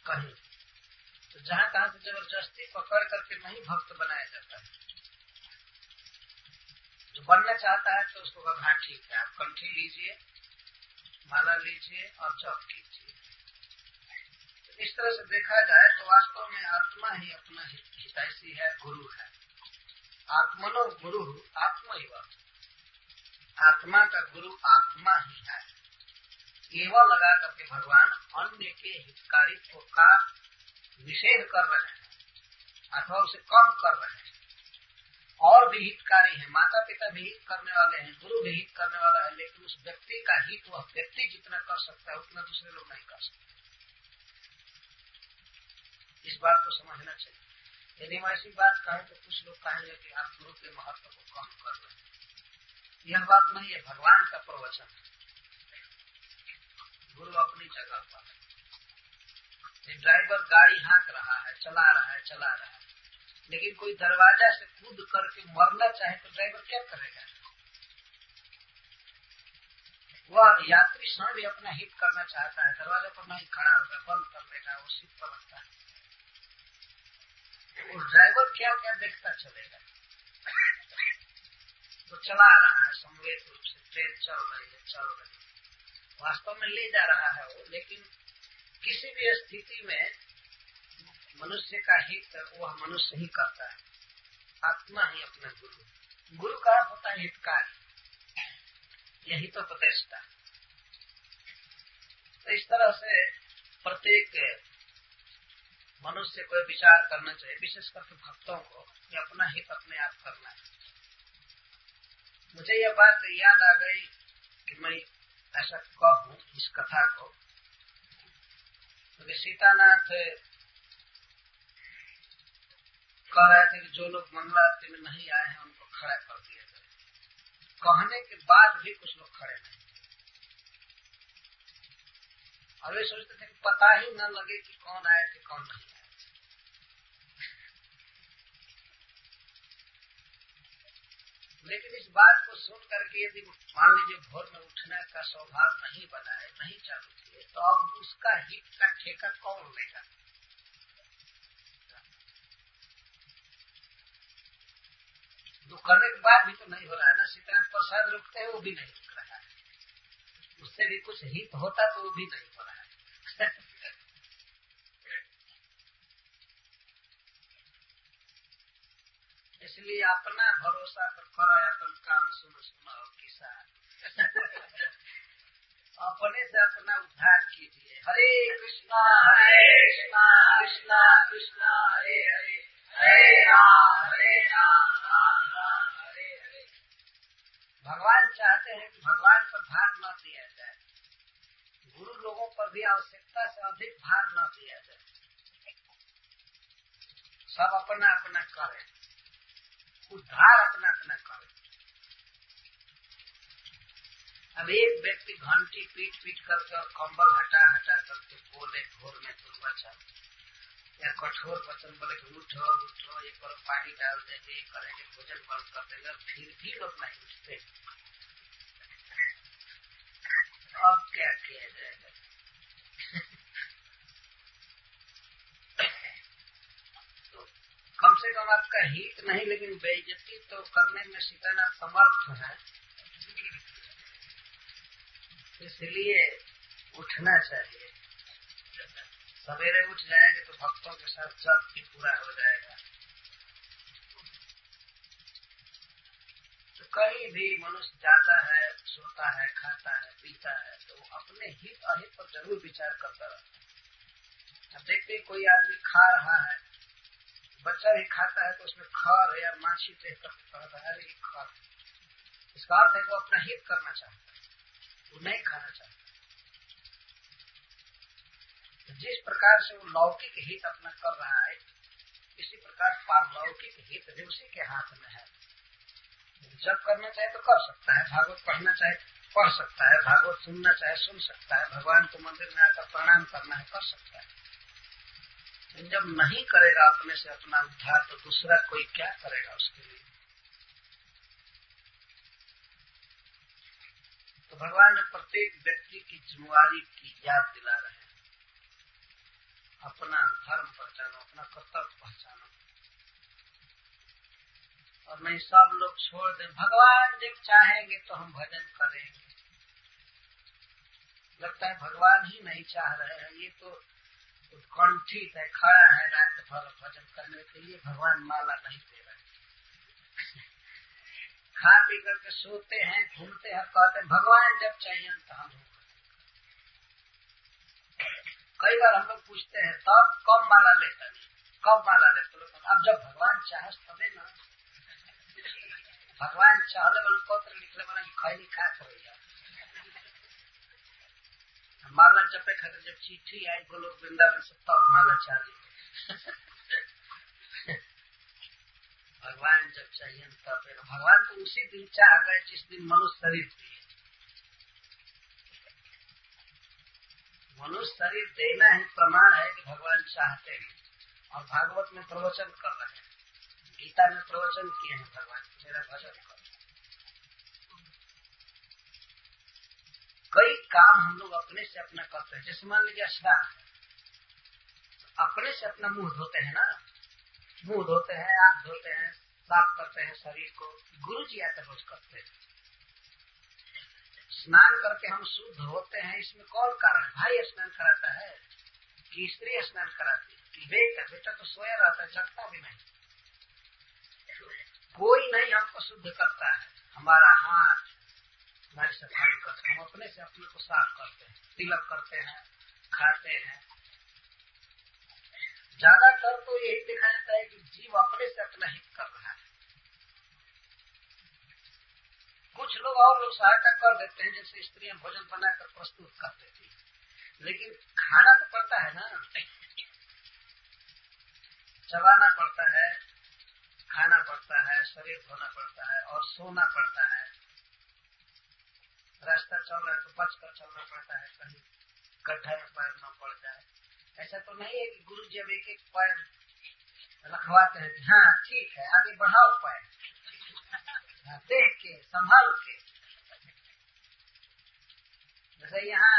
कहीं तो जहां तहां से जबरदस्ती पकड़ करके नहीं भक्त बनाया जाता है। जो बनना चाहता है तो उसको कहा ठीक है, आप कंठी लीजिए, माला लीजिए और जप कीजिए। तो इस तरह से देखा जाए तो वास्तव में आत्मा ही अपना हितैषी है, गुरु है। आत्मनो गुरु आत्मा ही वह, आत्मा का गुरु आत्मा ही है। केवल लगा करके भगवान अन्य के हितकारित्व का निषेध कर रहे हैं अथवा उसे कम कर रहे हैं। और भी हितकारी है, माता पिता भी हित करने वाले हैं, गुरु भी हित करने वाला है, लेकिन उस व्यक्ति का हित वह व्यक्ति जितना कर सकता है उतना दूसरे लोग नहीं कर सकते। इस बात को समझना चाहिए। यदि मैं ऐसी बात कहें तो कुछ लोग कहेंगे कि आप गुरु के महत्व को कम कर रहे हैं। यह बात नहीं है, भगवान का प्रवचन है। गुरु अपनी जगह पर है। ड्राइवर गाड़ी हाँक रहा है, चला रहा है, लेकिन कोई दरवाजा से कूद करके मरना चाहे तो ड्राइवर क्या करेगा? वह यात्री स्वयं भी अपना हित करना चाहता है, दरवाजे पर नहीं खड़ा होगा, बंद कर लेगा, वो सीट पर रखता है। वो ड्राइवर क्या क्या देखता चलेगा? तो चला रहा है संवेद रूप से, ट्रेन चल रही है, वास्तव में ले जा रहा है वो, लेकिन किसी भी स्थिति में मनुष्य का हित वह मनुष्य ही करता है। आत्मा ही अपना गुरु। गुरु का अर्थ होता है हितकारी, यही तो प्रतिष्ठा। तो इस तरह से प्रत्येक मनुष्य को विचार करना चाहिए, विशेष करके भक्तों को, कि अपना हित अपने आप करना है। मुझे यह बात याद आ गई कि मैं ऐसा कहूं इस कथा को, क्योंकि सीतानाथ कह रहे थे कि जो लोग मंगला आरती में नहीं आए हैं उनको खड़ा कर दिया जाए। कहने के बाद भी कुछ लोग खड़े नहीं, और वे सोचते थे कि पता ही न लगे कि कौन आए थे कौन नहीं आए। लेकिन इस बात को सुन करके यदि मान लीजिए भोर में उठने का स्वभाव नहीं बनाए, नहीं चालू किए, तो अब उसका हित का ठेका कौन लेगा? जो करने के बाद भी तो नहीं हो रहा है ना। सीतानाथ प्रसाद रुकते हैं, वो भी नहीं रुक रहा है। उससे भी कुछ हित होता तो वो भी नहीं हो रहा है। इसलिए अपना भरोसा कर अपन काम सुनो किसा। अपने से अपना उद्धार कीजिए। हरे कृष्णा कृष्णा कृष्णा हरे हरे, हरे राम राम राम हरे हरे। भगवान चाहते हैं कि भगवान पर भार न दिया जाए, गुरु लोगों पर भी आवश्यकता से अधिक भार न दिया जाए। सब अपना अपना करें, उद्धार अपना अपना करें। अब एक व्यक्ति घंटी पीट करके और कंबल हटा करके बोले भोर में पूर्वाचार या कठोर वचन बोले कि उठो उठो, ये करो, पानी डाल देंगे, ये करेंगे, भोजन बंद कर देंगे, फिर भी लोग नहीं उठते। अब क्या किया जाएगा? तो कम से कम आपका हित नहीं, लेकिन बेइज्जती तो करने में सीतानाथ समर्थ है। इसलिए उठना चाहिए। सवेरे उठ जाएंगे तो भक्तों के साथ जप भी पूरा हो जाएगा। तो कहीं भी मनुष्य जाता है, सोता है, खाता है, पीता है, तो अपने हित अहित पर जरूर विचार करता रहता है। अब देखते कोई आदमी खा रहा है, बच्चा भी खाता है, तो उसमें खर या माछी देख कर कहता है खर, इसका अर्थ है वो अपना हित करना चाहता है, वो नहीं खाना चाहता। जिस प्रकार से वो लौकिक हित अपना कर रहा है, इसी प्रकार पारलौकिक हित भी उसी के हाथ में है। जब करना चाहे तो कर सकता है, भागवत पढ़ना चाहे पढ़ सकता है, भागवत सुनना चाहे सुन सकता है, भगवान को मंदिर में आकर प्रणाम करना है कर सकता है। जब नहीं करेगा अपने से अपना उद्धार, तो दूसरा कोई क्या करेगा उसके लिए? तो भगवान प्रत्येक व्यक्ति की जिम्मेवारी की याद दिला रहे हैं। अपना धर्म पहचानो, अपना कर्तव्य पहचानो, और नहीं सब लोग छोड़ दें। भगवान जब चाहेंगे तो हम भजन करेंगे। लगता है भगवान ही नहीं चाह रहे हैं, ये तो कंठित है, खड़ा है रात भर भजन करने के लिए, भगवान माला नहीं दे रहे। खा पी करके सोते हैं, घूमते हैं, कहते हैं भगवान जब चाहिए तो हम। कई बार हम लोग पूछते हैं तब कब माला लेता नहीं, कब माला लेते लोग? अब जब भगवान चाहे तबे ना। भगवान चाहले वाले पत्र लिखले वाला खैली खा कर माला जपे खातिर जब चिट्ठी आई गोलोक वृंदावन से तब माला चालू। भगवान जब चाहिए तब। भगवान तो उसी दिन चाह गए जिस दिन मनुष्य शरीर दिए। मनुष्य शरीर देना ही प्रमाण है कि भगवान चाहते हैं। और भागवत में प्रवचन कर रहे हैं, गीता में प्रवचन किए हैं भगवान, मेरा भजन करो। कई काम हम लोग अपने से अपना करते हैं। जैसे मान लीजिए स्नान, अपने से अपना मुंह धोते हैं ना, मुंह धोते हैं, आंख धोते हैं, साफ करते हैं शरीर को। गुरु जी आकर रोज करते हैं। स्नान करके हम शुद्ध होते हैं, इसमें कौन कारण? भाई स्नान कराता है कि स्त्री स्नान कराती है कि बेटा? बेटा तो सोया रहता है, जगता भी नहीं। कोई नहीं हमको शुद्ध करता है। हमारा हाथ, हमारी सफाई करते हैं, हम अपने से अपने को साफ करते हैं, तिलक करते हैं, खाते हैं। ज्यादातर तो यही देखा जाता है कि जीव अपने से अपना हित कर रहा है। कुछ लोग और लोग सहायता कर देते हैं, जैसे स्त्रियां भोजन बनाकर प्रस्तुत कर देती है, लेकिन खाना तो पड़ता है ना, चबाना पड़ता है, खाना पड़ता है, शरीर धोना पड़ता है और सोना पड़ता है। रास्ता चल रहा है तो बच कर चलना पड़ता है, कहीं गड्ढा में पैर न पड़ जाए। ऐसा तो नहीं है कि गुरु जी अब एक एक पैर रखवाते हैं, हाँ ठीक है आगे बढ़ाओ पैर, देख के संभाल के। जैसे यहाँ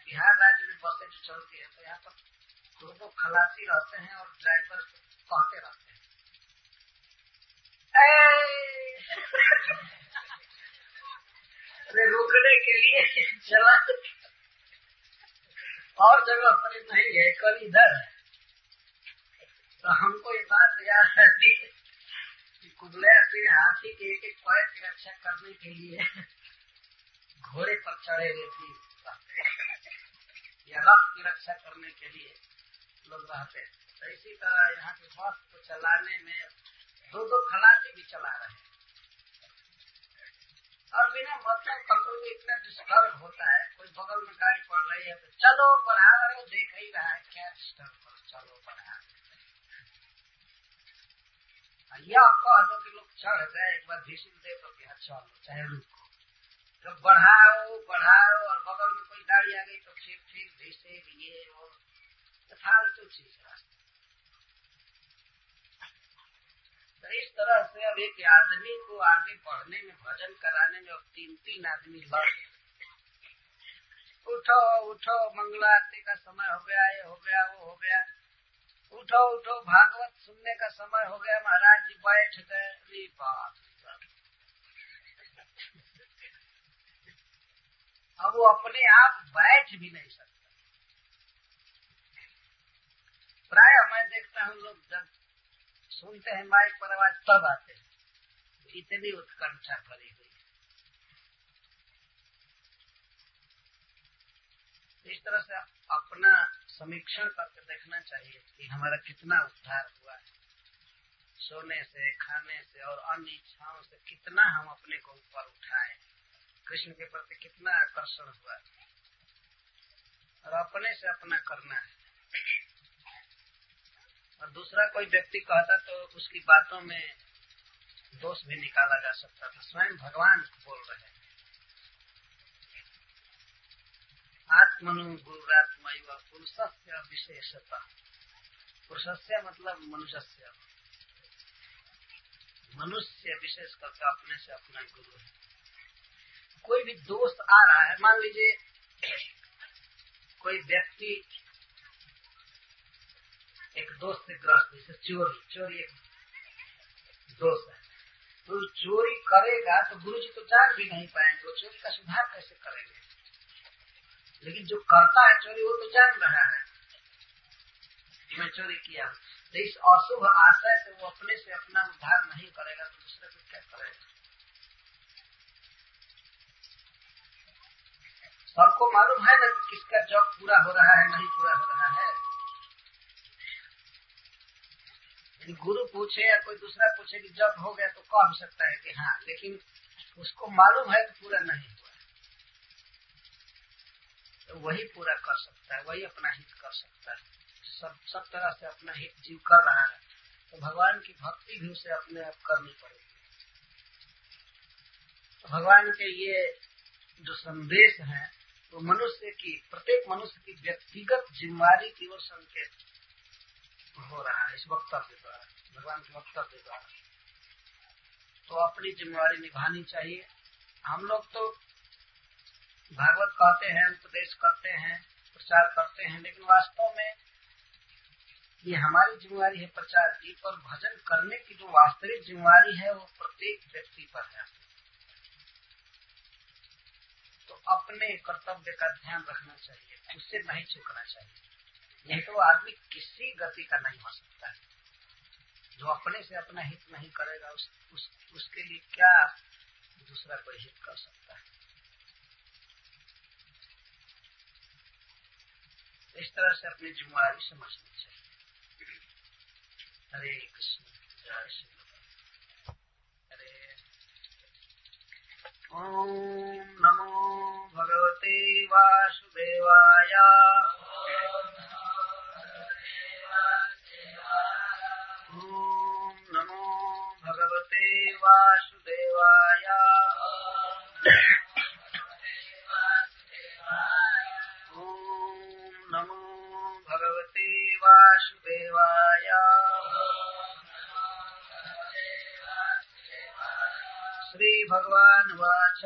बिहार राज्य में बसें जो चलती है तो यहाँ पर दो खलासी रहते हैं और ड्राइवर कहते रहते हैं रोकने के लिए चला, और जगह पर नहीं है, कल इधर है। तो हमको ये बात याद रहती है कि कुबले सिंह हाथी के एक एक पैर की रक्षा करने के लिए घोड़े पर चढ़े हुए थे, या रथ की रक्षा करने के लिए लोग रहते हैं। तो इसी तरह यहाँ के बस को चलाने में दो दो खलासी भी चला रहे हैं, और बिना मतलब पकड़ में इतना डिस्टर्ब होता है। कोई बगल में गाड़ी पड़ रही है तो चलो बढ़ा रहे, देख ही रहा है क्या डिस्टर्ब करो, चलो बढ़ा। यह कह दो कि लोग चढ़ गए, एक बार भीषण दे तो क्या चलो चाहे रुको, जब बढ़ाओ बढ़ाओ और बगल में कोई गाड़ी आ गई तो फिर भीषे ये और फालतू चीज रास्ते। तो इस तरह से अब एक आदमी को आगे बढ़ने में, भजन कराने में, अब 3-3 आदमी लड़, उठो उठो मंगला आरती का समय हो गया, ये हो गया वो हो गया, उठो उठो भागवत सुनने का समय हो गया, महाराज जी बैठ गए। बात अब वो अपने आप बैठ भी नहीं सकता। प्राय मैं देखता हूँ लोग जब सुनते हैं माइक पर आवाज तब आते हैं, इतनी उत्कंठा करी हुई। इस तरह से अपना समीक्षण करके देखना चाहिए कि हमारा कितना उद्धार हुआ है, सोने से, खाने से और अन्य इच्छाओं से कितना हम अपने को ऊपर उठाए, कृष्ण के प्रति कितना आकर्षण हुआ, और अपने से अपना करना है। और दूसरा कोई व्यक्ति कहता तो उसकी बातों में दोष भी निकाला जा सकता था। स्वयं भगवान बोल रहे हैं, आत्मनु गुरुरात्मैव पुरुषस्य विशेषतः। पुरुषस्य मतलब मनुष्य, मनुष्य विशेष करके अपने से अपना गुरु है। कोई भी दोस्त आ रहा है, मान लीजिए कोई व्यक्ति एक दोस्त से ग्रस्त, जैसे चोरी एक दोस्त है, तो चोरी करेगा तो गुरु जी तो जान भी नहीं पाएंगे, वो चोरी का सुधार कैसे करेंगे। लेकिन जो करता है चोरी वो तो जान रहा है कि मैं चोरी किया, तो इस अशुभ आशय से वो अपने से अपना उद्धार नहीं करेगा तो दूसरे को क्या करेगा। सबको मालूम है ना कि किसका जॉब पूरा हो रहा है नहीं पूरा हो रहा है। गुरु पूछे या कोई दूसरा पूछे कि जब हो गया तो कह भी सकता है कि हाँ, लेकिन उसको मालूम है कि पूरा नहीं हुआ, तो वही पूरा कर सकता है, वही अपना हित कर सकता है। सब तरह से अपना हित जीव कर रहा है, तो भगवान की भक्ति भी उसे अपने आप करनी पड़ेगी। तो भगवान के ये जो संदेश है वो मनुष्य की, प्रत्येक मनुष्य की व्यक्तिगत जिम्मेदारी की ओर संकेत हो रहा है इस वक्तव्य द्वारा, भगवान के वक्तव्य द्वारा। तो अपनी जिम्मेदारी निभानी चाहिए। हम लोग तो भागवत कहते हैं, उपदेश करते हैं, प्रचार करते हैं, लेकिन वास्तव में ये हमारी जिम्मेदारी है प्रचार की, पर भजन करने की जो वास्तविक जिम्मेदारी है वो प्रत्येक व्यक्ति पर है। तो अपने कर्तव्य का ध्यान रखना चाहिए, उससे नहीं चूकना चाहिए। नहीं तो आदमी किसी गति का नहीं हो सकता है। जो अपने से अपना हित नहीं करेगा उसके लिए क्या दूसरा कोई हित कर सकता है। इस तरह से अपनी जिम्मेदारी समझनी चाहिए। हरे कृष्ण, जय श्री कृष्ण। हरे ओम नमो भगवते वासुदेवाय। ओम नमो भगवते वासुदेवाय। ओम नमो भगवते वासुदेवाय। श्री भगवान वाच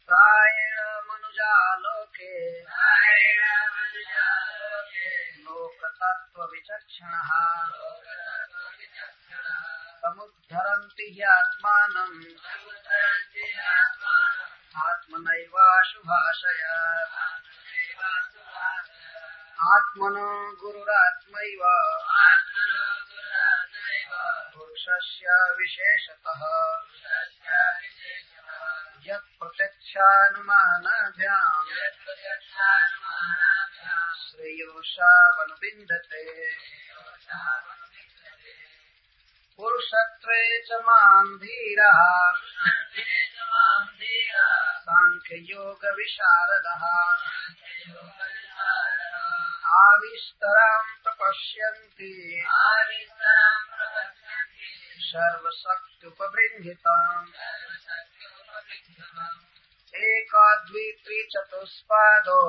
प्रायेण मनुजालोके लोकतत्व विचक्षणः समुद्धरन्ति ह्यात्मानम् आत्मनैवाशुभाषय। आत्मनो गुरुरात्मैव पुरुषस्य विशेषतः यत् प्रत्यक्षानुमानाभ्याम् श्रेयोषावनुविन्दते। पुरुषत्वे च मां धीरः सांख्ययोगविशारदः आविस्तरां प्रपश्यन्ति सर्वशक्त्युपबृंहिताम्। एकाद्वित्रिचतुष्पादो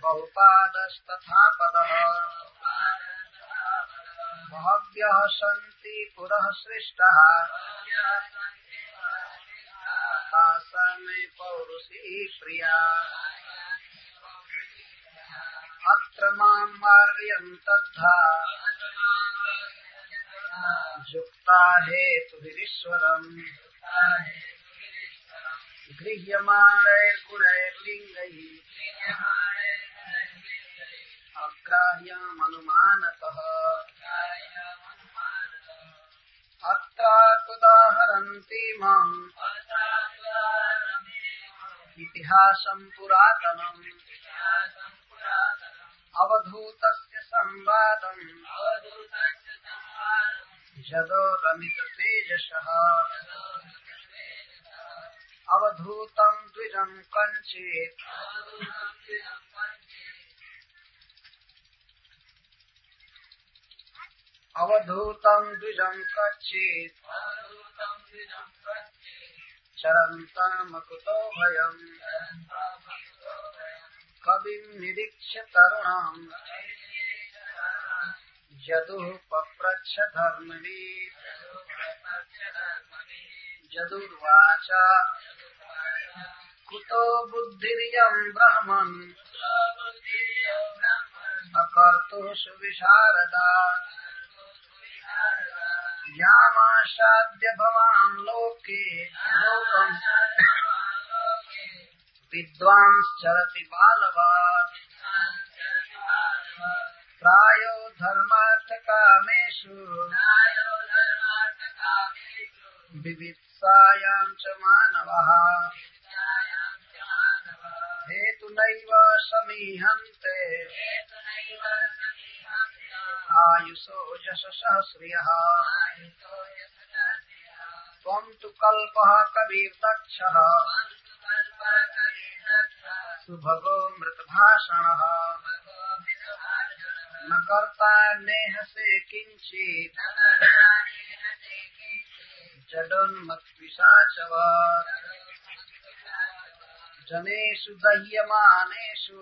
बहुपादस्तथा पदः बहव्यः सन्ति पुरः सृष्टाः तासा मे पौरुषी प्रिया। अत्र मां मार्गयन् तथा युक्ता हेतुभिरीश्वरम् गृह्यमाणैर्गुणैर्लिङ्गैः अग्राह्यमनुमानतः। अत्रात्मुदाहरन्ति माम् इतिहासम् पुरातनम् अवधूतस्य संवादम् जदो रमित तेजसः। अवधूतं द्विजं कञ्चित् अवधूतं द्विजं कच्चित् चरन्तमकुतो भयम्। कविं निरीक्ष्य तरुणम् यदुः पप्रच्छ धर्मवीत् जदुर्वाच कुतो बुद्धिरियं ब्रह्मन् अकर्तुषु विशारदा यामाशाद्य भवान् लोके लोकम् विद्वांश्चरति बालवान् प्रायो धर्मार्थकामेषु विवित्सायां च मानवः हेतुनैव समीहन्ते आयुषो यशसः श्रियः त्वं तु कल्पः कविर्दक्षः सुभगो मृतभाषणः न कर्ता नेहसे किञ्चित् जडोन्मत्पिशाचवत् जनेषु दह्यमानेषु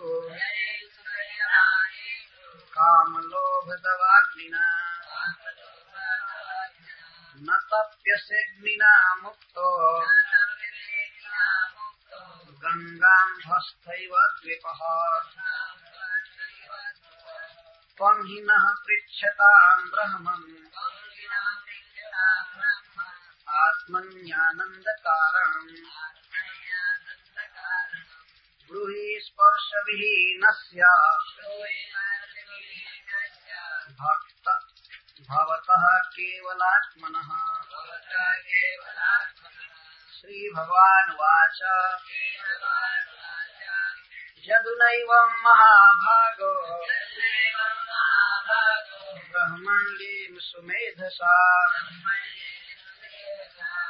कामलोभदवाग्निना न तप्यसेऽग्निना मुक्तो गङ्गाम्भस्थैव द्विपः त्वं हि नः पृच्छतां ब्रह्मन् आत्मन्यानन्दकारणम् ब्रूहि स्पर्शविहीनस्य भवतः केवलात्मनः। श्रीभगवानुवाच यदुनैवं महाभागो ब्रह्मण्येन सुमेधसा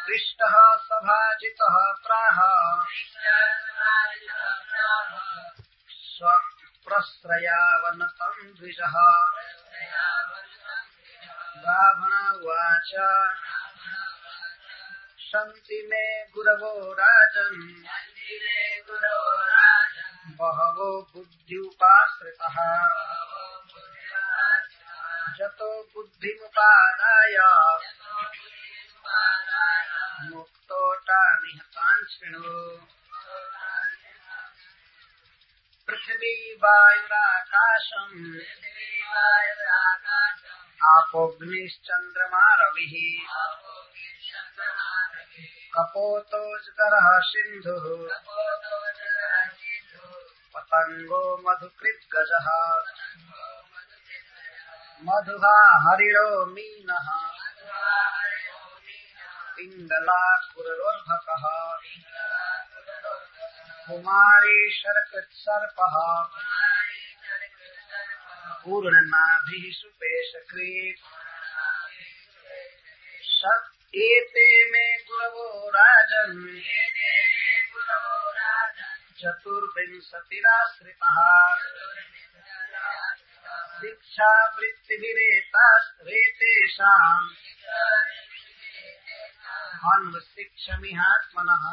पृष्टः सभाजितः प्राह प्रस्रयावनतं द्विजः। ब्राह्मण उवाच सन्ति मे गुरवो राजन् बहवो बुद्ध्युपाश्रितः जतो बुद्धिमुपादाय मुक्तोऽटानिहतान् शृणु। पृथिवी वायुराकाशम् आपोऽग्निश्चन्द्रमा रविः कपोतोजगरः सिन्धुः पतङ्गो मधुकृद्गजः मधुहा हरिणो मीनः पिङ्गला कुररोर्भकः कुमारी शर्कट्सर्पः पूर्णनाभिः सुपेशकृत् एते मे गुरवो राजन् चतुर्विंशतिराश्रितः शिक्षावृत्तिभिरेतेषाम् अन्वशिक्षमिहात्मनः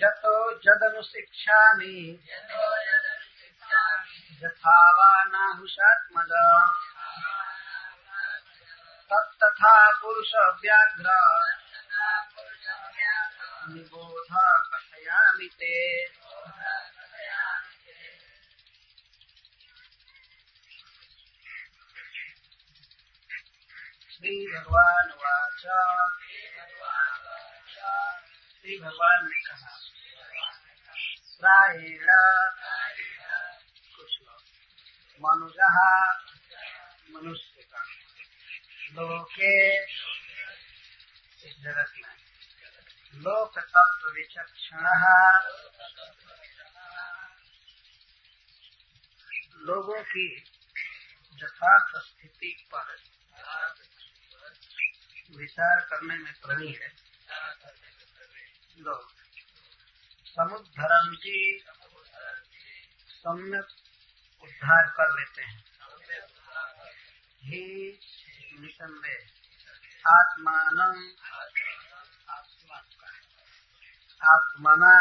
यतो जदनुशिक्षामि यथा वा नाहुषात्मज तत्तथा पुरुष व्याघ्र निबोध कथयामि ते। श्री भगवान वाच श्री भगवान ने कहा प्रायेण कुछ लोग मनुजः मनुष्य का लोके इस जगत में लोक तत्व विचक्षण लोगों की यथार्थ स्थिति पर विचार करने में प्रवीण है। लोग समुद्धरन्ति सम्यक उद्धार कर लेते हैं। ही निसंदेह आत्मानं आत्मना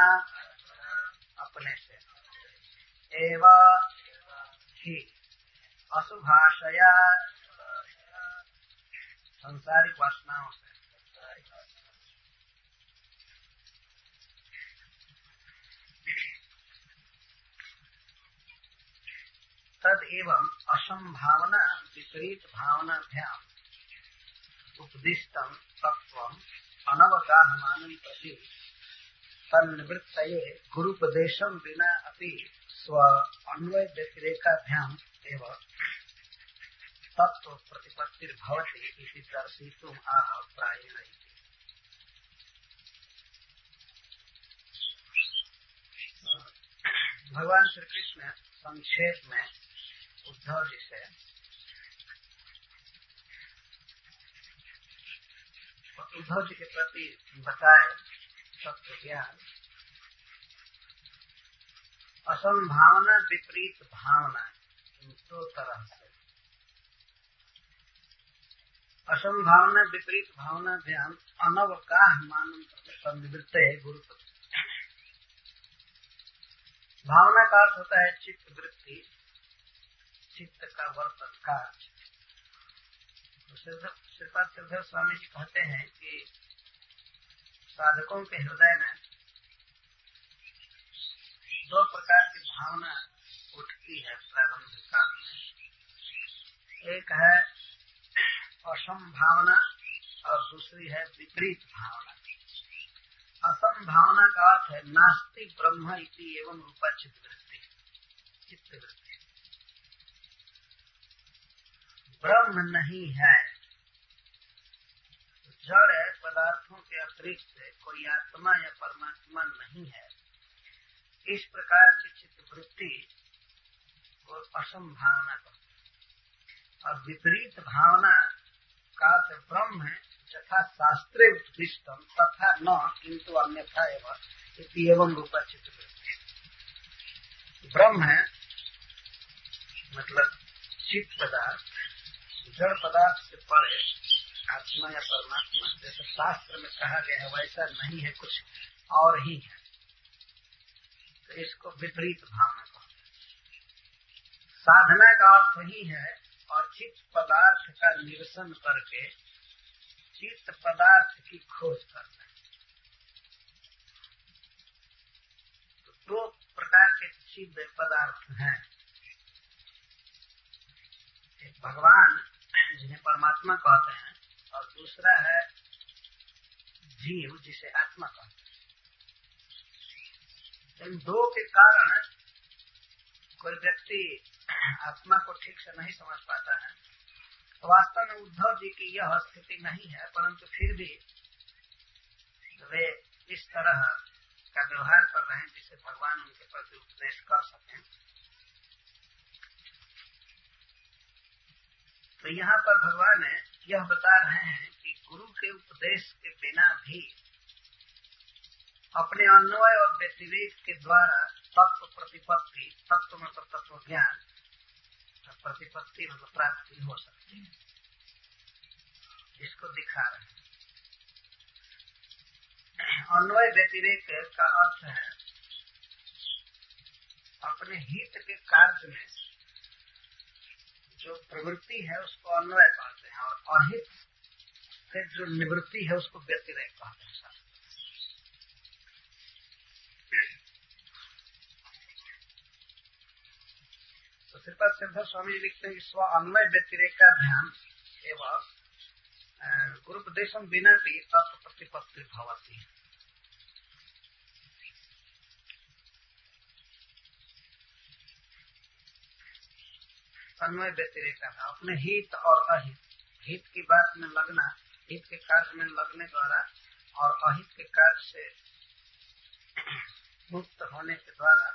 अपने से एवं ही अशुभाशया संसारिक वासनाओं से। तद एवं असंभावना विपरीत भावनाभ्याम उपदिष्टम तत्वम अनवगाहमानं प्रति तन्निवृत्तये गुरुपदेशं विना अपि स्व अन्वय व्यतिरेकाभ्याम एवं तत्व प्रतिपत्तिर्भवति इति दर्शितुम् आह प्रायेण। भगवान श्री कृष्ण संक्षेप में उद्धव जी से उद्धव जी के प्रति बताए तत्व ज्ञान, असंभावना विपरीत भावना दो तरह से। असंभावना विपरीत भावना ध्यान अनवगाहमानं संनिवृत्ते गुरुपद। भावना का अर्थ होता है चित्त वृत्ति, चित्त का वर्तन कार्य। श्रीपाद श्रीधर स्वामी जी कहते हैं कि साधकों के हृदय में दो प्रकार की भावना उठती है प्रारंभ काल में। एक है असंभावना और दूसरी है विपरीत भावना। असंभावना का अर्थ है नास्ति ब्रह्म इति एवं रूपा चित्तवृत्ति। चित्तवृत्ति ब्रह्म नहीं है, जड़ पदार्थों के अतिरिक्त कोई आत्मा या परमात्मा नहीं है। इस प्रकार की चित्तवृत्ति को असंभावना कहते हैं। और विपरीत भावना का ब्रह्म है यथा शास्त्रे उत्कृष्टम तथा न किंतु अन्यथा एवं रूपा चित्तवृत्ति। ब्रह्म है मतलब चित्त पदार्थ, जड़ पदार्थ से परे आत्मा या परमात्मा जैसे शास्त्र में कहा गया है वैसा नहीं है, कुछ और ही है। तो इसको विपरीत भावना कहते हैं। साधना का अर्थ ही है और चित्त पदार्थ का निरसन करके चित्त पदार्थ की खोज करना। तो दो प्रकार के चित्त पदार्थ हैं, एक भगवान जिन्हें परमात्मा कहते हैं और दूसरा है जीव जिसे आत्मा कहते हैं। इन दो के कारण कोई व्यक्ति आत्मा को ठीक से नहीं समझ पाता है। तो वास्तव में उद्धव जी की यह स्थिति नहीं है, परंतु फिर भी वे इस तरह का व्यवहार कर रहे हैं जिससे भगवान उनके प्रति उपदेश कर सकें। तो यहाँ पर भगवान यह बता रहे हैं कि गुरु के उपदेश के बिना भी अपने अन्वय और व्यतिरेक के द्वारा तत्व प्रतिपत्ति, तत्व मतलब तत्व ज्ञान, प्रतिपत्ति मतलब प्राप्ति हो सकती है। इसको दिखा रहे हैं। अन्वय व्यतिरेक का अर्थ है अपने हित के कार्य में जो प्रवृत्ति है उसको अन्वय कहते हैं और अहित से जो निवृत्ति है उसको व्यतिरेक कहते हैं। तो श्रीपाद श्रीधर स्वामी जी लिखते हैं कि स्व अन्वय व्यतिरेक का ध्यान एवं गुरुपदेशम बिना भी तत्व प्रतिपत्ति भवती। अन्वय व्यतिरेक का अपने हित और अहित, हित की बात में लगना, हित के कार्य में लगने द्वारा और अहित के कार्य से मुक्त होने के द्वारा